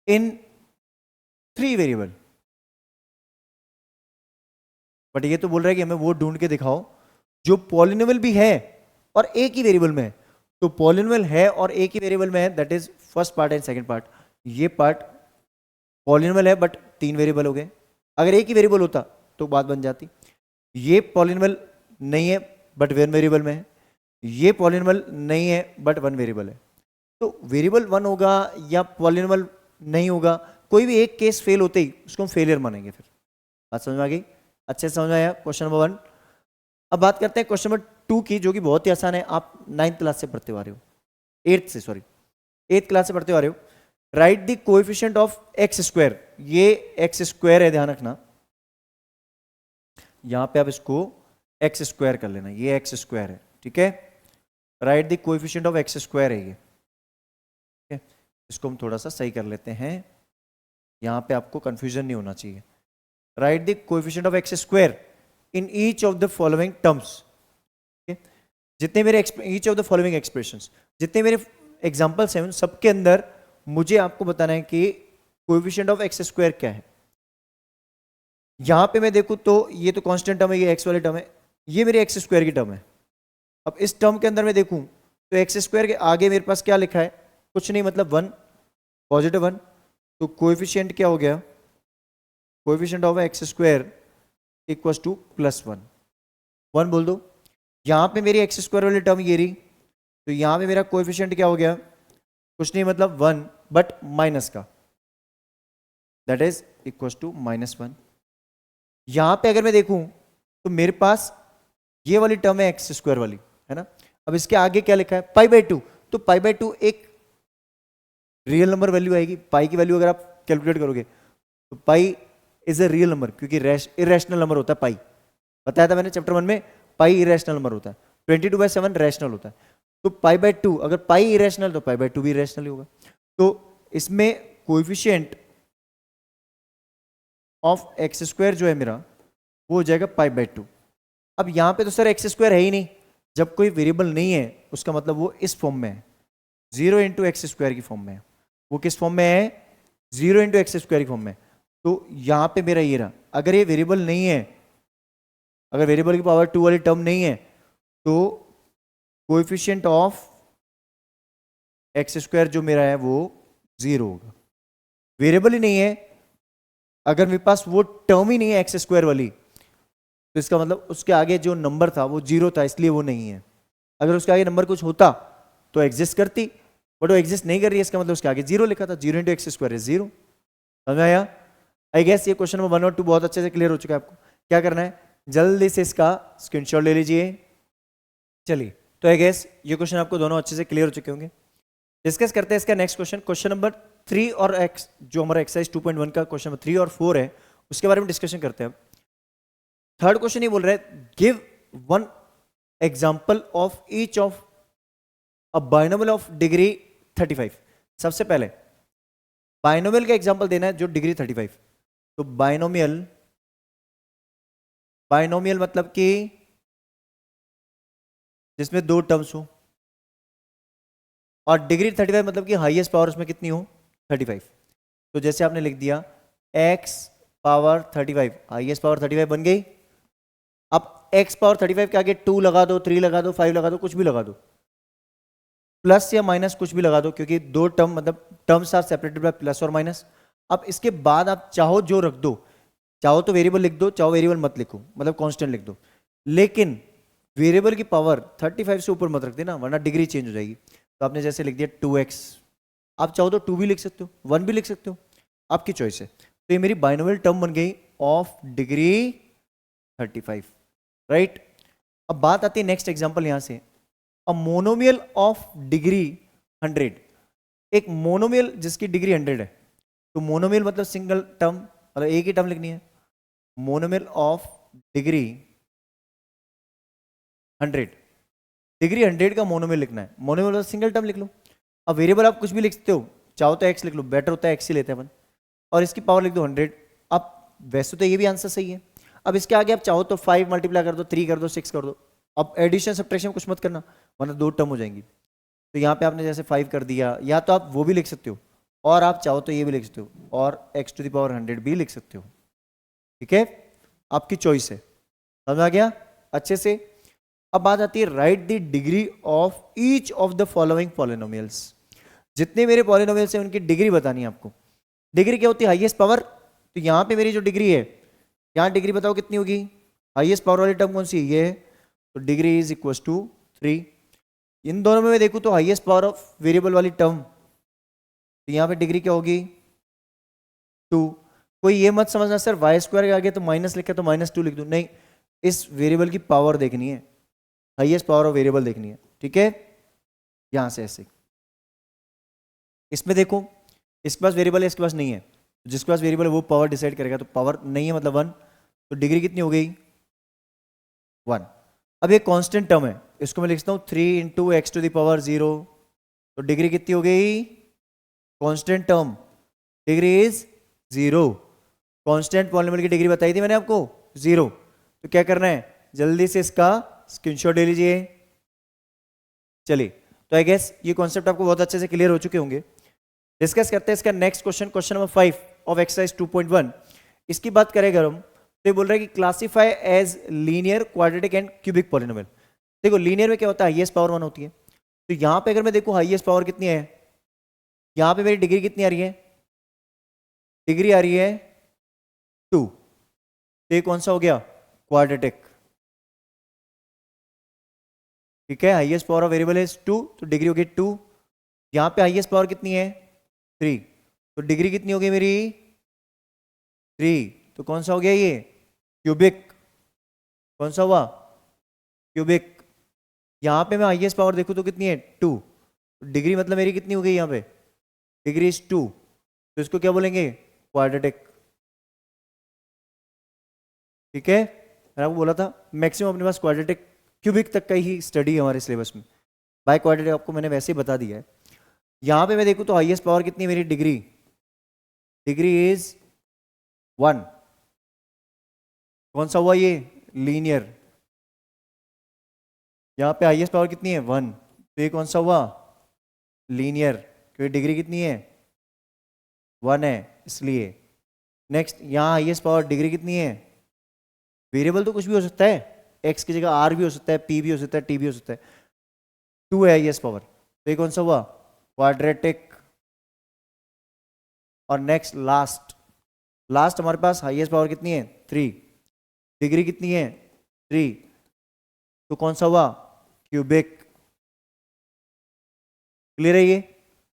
in 3 variable. But ये तो बोल रहा है कि हमें वो ढूंढ के दिखाओ जो पॉलिनोमियल भी है और एक ही वेरिएबल में है। तो पॉलिनोमियल है और एक ही वेरिएबल में है, that is first part and second part. ये पार्ट पॉलिनोमियल है बट 3 वेरिएबल हो गए, अगर एक ही वेरिएबल होता तो बात बन जाती। ये पॉलिनोमियल नहीं है बट वन वेरिएबल में है, ये पॉलिनोमियल नहीं है बट वन वेरिएबल है। तो वेरिएबल वन होगा या पॉलिनोमियल नहीं होगा, कोई भी एक केस फेल होते ही उसको हम फेलियर मानेंगे। फिर बात समझ में आ गई? अच्छे से समझ में आया क्वेश्चन नंबर 1। अब बात करते हैं क्वेश्चन नंबर 2 की, जो कि बहुत ही आसान है, आप 9th क्लास से पढ़ते आ रहे हो, 8th क्लास से पढ़ते आ रहे हो। Right the coefficient of x square, ये एक्स स्क्वायर है, ध्यान रखना, यहां पे आप इसको एक्स स्क्वायर कर लेना, ये एक्स स्क्वायर है, ठीक है। Right the coefficient of x square है ये, ठीक है। इसको हम थोड़ा सा सही कर लेते हैं, यहां पे आपको कंफ्यूजन नहीं होना चाहिए। Right the coefficient of x square in each of the following terms, जितने मेरे each of the following expressions, जितने मेरे एग्जांपल्स हैं उन सबके अंदर मुझे आपको बताना है कि कोएफिशिएंट ऑफ एक्स स्क्वायर क्या है। यहां पे मैं देखूं तो ये तो कांस्टेंट टर्म है, ये एक्स वाली टर्म है, ये मेरी एक्स स्क्वायर की टर्म है। अब इस टर्म के अंदर मैं देखूं तो एक्स स्क्वायर के आगे मेरे पास क्या लिखा है, कुछ नहीं, मतलब 1, पॉजिटिव 1। तो कोएफिशिएंट क्या हो गया, coefficient of x square equals to +1, 1 बोल दो। यहां पे मेरी एक्स स्क्वायर वाली टर्म ये रही, तो यहां पे मेरा कोएफिशिएंट क्या हो गया, कुछ नहीं, मतलब 1 बट माइनस का, दैट इज इक्वल्स टू -1। यहां पे अगर मैं देखूं तो मेरे पास ये वाली टर्म है एक्स स्क्वायर वाली, है ना। अब इसके आगे क्या लिखा है, π/2, तो π/2 एक रियल नंबर वैल्यू आएगी। पाई की वैल्यू अगर आप कैलकुलेट करोगे तो pi is a real number, क्योंकि इरेशनल नंबर होता है पाई, बताया था मैंने चैप्टर 1 में, पाई इरेशनल नंबर होता है, 22/7 रैशनल होता है। तो π/2, अगर पाई इरेशनल तो π/2 भी इरेशनल ही होगा। तो इसमें कोएफिशिएंट ऑफ एक्स स्क्वायर जो है मेरा वो हो जाएगा π/2। अब यहां पे तो सर एक्स स्क्वायर है ही नहीं, जब कोई वेरिएबल नहीं है उसका मतलब वो इस फॉर्म में है, 0 × एक्स स्क्वायर की फॉर्म में है। वो किस फॉर्म में है, 0 × एक्स स्क्वायर की फॉर्म में। तो यहां पे मेरा ये रहा, अगर ये वेरिएबल नहीं है, अगर वेरिएबल की पावर 2 वाली टर्म नहीं है, तो कोएफिशिएंट ऑफ एक्स स्क्वायर जो मेरा है वो 0 होगा। वेरिएबल ही नहीं है, अगर मेरे पास वो टर्म ही नहीं है एक्स स्क्वायर वाली, तो इसका मतलब उसके आगे जो नंबर था वो 0 था, इसलिए वो नहीं है। अगर उसके आगे नंबर कुछ होता तो एग्जिस्ट करती, बट वो एग्जिस्ट नहीं कर रही है, इसका मतलब उसके आगे 0 लिखा था, 0 × एक्स स्क्वायर इज 0। समझ आया? आई गेस ये क्वेश्चन नंबर 1 और 2 बहुत अच्छे से क्लियर हो चुका है। आपको क्या करना है, जल्दी से इसका स्क्रीनशॉट ले लीजिए। चलिए, तो आई गेस ये क्वेश्चन आपको दोनों अच्छे से क्लियर हो चुके होंगे। डिस्कस करते हैं इसका नेक्स्ट क्वेश्चन, क्वेश्चन नंबर 3 और एक्स, जो हमारा एक्सरसाइज 2.1 का क्वेश्चन नंबर 3 और 4 है, उसके बारे में डिस्कशन करते हैं। थर्ड क्वेश्चन ये बोल रहा है, give one example of each of a binomial of degree 35। सबसे पहले बाइनोमियल का एग्जांपल देना है जो डिग्री 35। तो बाइनोमियल मतलब कि जिसमें 2 टर्म्स हो, और डिग्री 35 मतलब कि हाईएस्ट पावर उसमें कितनी हो, 35। तो जैसे आपने लिख दिया x पावर 35, हाईएस्ट पावर 35 बन गई। अब x पावर 35 के आगे 2 लगा दो, 3 लगा दो, 5 लगा दो, कुछ भी लगा दो, प्लस या माइनस कुछ भी लगा दो, क्योंकि 2 टर्म मतलब terms are separated by plus और माइनस। अब इसके बाद आप चाहो जो रख दो, चाहो तो वेरिएबल लिख दो, चाहो वेरिएबल मत लिखो, मतलब कांस्टेंट लिख दो, लेकिन वेरिएबल की पावर 35 से ऊपर मत रख देना, वरना डिग्री चेंज हो जाएगी। तो आपने जैसे लिख दिया 2x, आप चाहो तो 2 भी लिख सकते हो, 1 भी लिख सकते हो, आपकी चॉइस है। तो ये मेरी बाइनोमियल टर्म बन गई ऑफ डिग्री 35, राइट। अब बात आती है नेक्स्ट एग्जांपल यहां से, अ मोनोमियल ऑफ डिग्री 100। एक मोनोमियल जिसकी डिग्री 100 है, तो मोनोमियल मतलब सिंगल टर्म, मतलब एक ही टर्म लिखनी है। मोनोमियल ऑफ डिग्री 100, डिग्री 100 का मोनोमियल लिखना है, मोनोमियल मतलब सिंगल टर्म लिख लो। अब वेरिएबल आप कुछ भी लिख सकते हो, चाहो तो x लिख लो, बेटर होता है x ही लेते हैं अपन, और इसकी पावर लिख दो 100। अब वैसे तो ये भी आंसर सही है। अब इसके आगे आप चाहो तो 5 मल्टीप्लाई कर दो, 3 कर दो, 6 कर दो। अब एडिशन सब्ट्रैक्शन कुछ मत करना, वरना 2 टर्म हो जाएंगी। तो यहाँ पे आपने जैसे 5 कर दिया, या तो आप वो भी लिख सकते हो, और आप चाहो तो ये भी लिख सकते हो, और x⁻100 भी लिख सकते हो, ठीक है, आपकी चॉइस है। समझ आ गया अच्छे से? अब बात आती है right the degree of each of the following polynomials. जितने मेरे पॉलिनोमियल्स हैं उनकी डिग्री बतानी है आपको। डिग्री क्या होती है, हाईएस्ट पावर। तो यहां पे मेरी जो डिग्री है, यहां डिग्री बताओ कितनी होगी, हाईएस्ट पावर वाली टर्म कौन सी है? ये है, तो डिग्री इज इक्वल टू 3। इन दोनों में मैं देखूँ तो हाईएस्ट पावर ऑफ वेरिएबल वाली टर्म, तो यहाँ पे डिग्री क्या होगी? 2। कोई ये मत समझना सर वाई स्क्वायर के आगे तो माइनस लिखा तो -2 लिख दूं, नहीं, इस वेरिएबल की पावर देखनी है, हाईएस्ट पावर ऑफ वेरिएबल देखनी है, ठीक है? यहां से ऐसे इसमें देखो, इसके पास वेरिएबल है, इसके पास नहीं है, जिसके पास वेरिएबल है वो पावर डिसाइड करेगा, तो पावर नहीं है मतलब 1, तो डिग्री कितनी हो गई? 1। अब ये कांस्टेंट टर्म है, इसको मैं लिखता हूं 3 into x to the power 0, तो डिग्री कितनी हो गई? Constant term, degree is 0। Constant polynomial की डिग्री बताई थी मैंने आपको 0। तो क्या करना है, जल्दी से इसका स्क्रीनशॉट ले लीजिए। चलिए, तो आई गेस ये कॉन्सेप्ट आपको बहुत अच्छे से क्लियर हो चुके होंगे। डिस्कस करते हैं इसका next question, question number 5 of exercise 2.1। इसकी बात करेंगे हम, तो ये बोल रहा है कि classify as linear, quadratic and cubic polynomial. देखो लीनियर में क्या होता है, हाईएस्ट पावर 1 होती है, तो यहां पे अगर मैं देखूं हाईएस्ट पावर कितनी है, यहां पे मेरी डिग्री कितनी आ रही है? डिग्री आ रही है 2, तो ये कौन सा हो गया? क्वाड्रेटिक, ठीक है? Highest power of variable is 2, तो डिग्री होगी 2। यहां पे हाईएस्ट पावर कितनी है? 3, तो डिग्री कितनी होगी मेरी? 3, तो कौन सा हो गया ये? क्यूबिक। कौन सा हुआ? क्यूबिक। यहां पे मैं हाईएस्ट पावर देखूं तो कितनी है? 2, तो डिग्री मतलब मेरी कितनी हो गई यहां पे? डिग्री इज 2, तो इसको क्या बोलेंगे? क्वाड्रेटिक, ठीक है? मैंने आपको बोला था मैक्सिमम अपने पास क्वाड्रेटिक क्यूबिक तक का ही स्टडी है हमारे सिलेबस में, बाय क्वाड्रेटिक आपको मैंने वैसे ही बता दिया है। यहां पे मैं देखूं तो हाईएस्ट पावर कितनी है मेरी? Degree, degree is 1। कौन सा हुआ ये? लीनियर। यहां पे हाईएस्ट पावर कितनी है? 1, तो ये कौन सा हुआ? लीनियर, क्योंकि डिग्री कितनी है? 1 है इसलिए। नेक्स्ट, यहां हाईएस्ट पावर डिग्री कितनी है? वेरिएबल तो कुछ भी हो सकता है, एक्स की जगह आर भी हो सकता है, पी भी हो सकता है, टी भी हो सकता है, 2 है हाईएस्ट पावर, तो ये कौन सा हुआ? क्वाड्रेटिक। और नेक्स्ट लास्ट हमारे पास हाईएस्ट पावर कितनी है? 3, डिग्री कितनी है? 3, तो कौन सा हुआ? क्यूबिक। क्लियर है ये?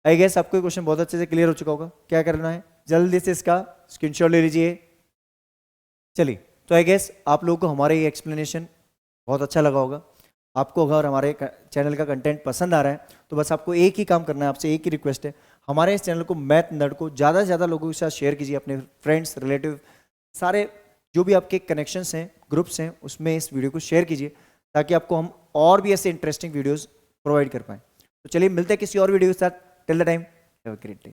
आई गेस आपको ये क्वेश्चन बहुत अच्छे से क्लियर हो चुका होगा। क्या करना है, जल्दी से इसका स्क्रीनशॉट ले लीजिए। चलिए, तो आई गेस आप लोगों को हमारा ये एक्सप्लेनेशन बहुत अच्छा लगा होगा। आपको अगर हमारे चैनल का कंटेंट पसंद आ रहा है तो बस आपको एक ही काम करना है, आपसे एक ही रिक्वेस्ट है, हमारे इस चैनल को मैथ नर्ड को ज़्यादा से ज़्यादा लोगों के साथ शेयर कीजिए, अपने फ्रेंड्स, रिलेटिव, सारे जो भी आपके कनेक्शंस हैं, ग्रुप्स हैं, उसमें इस वीडियो को शेयर कीजिए, ताकि आपको हम और भी ऐसे इंटरेस्टिंग वीडियोज़ प्रोवाइड कर पाएँ। तो चलिए मिलते हैं किसी और वीडियो के साथ। Till the time, have a great day.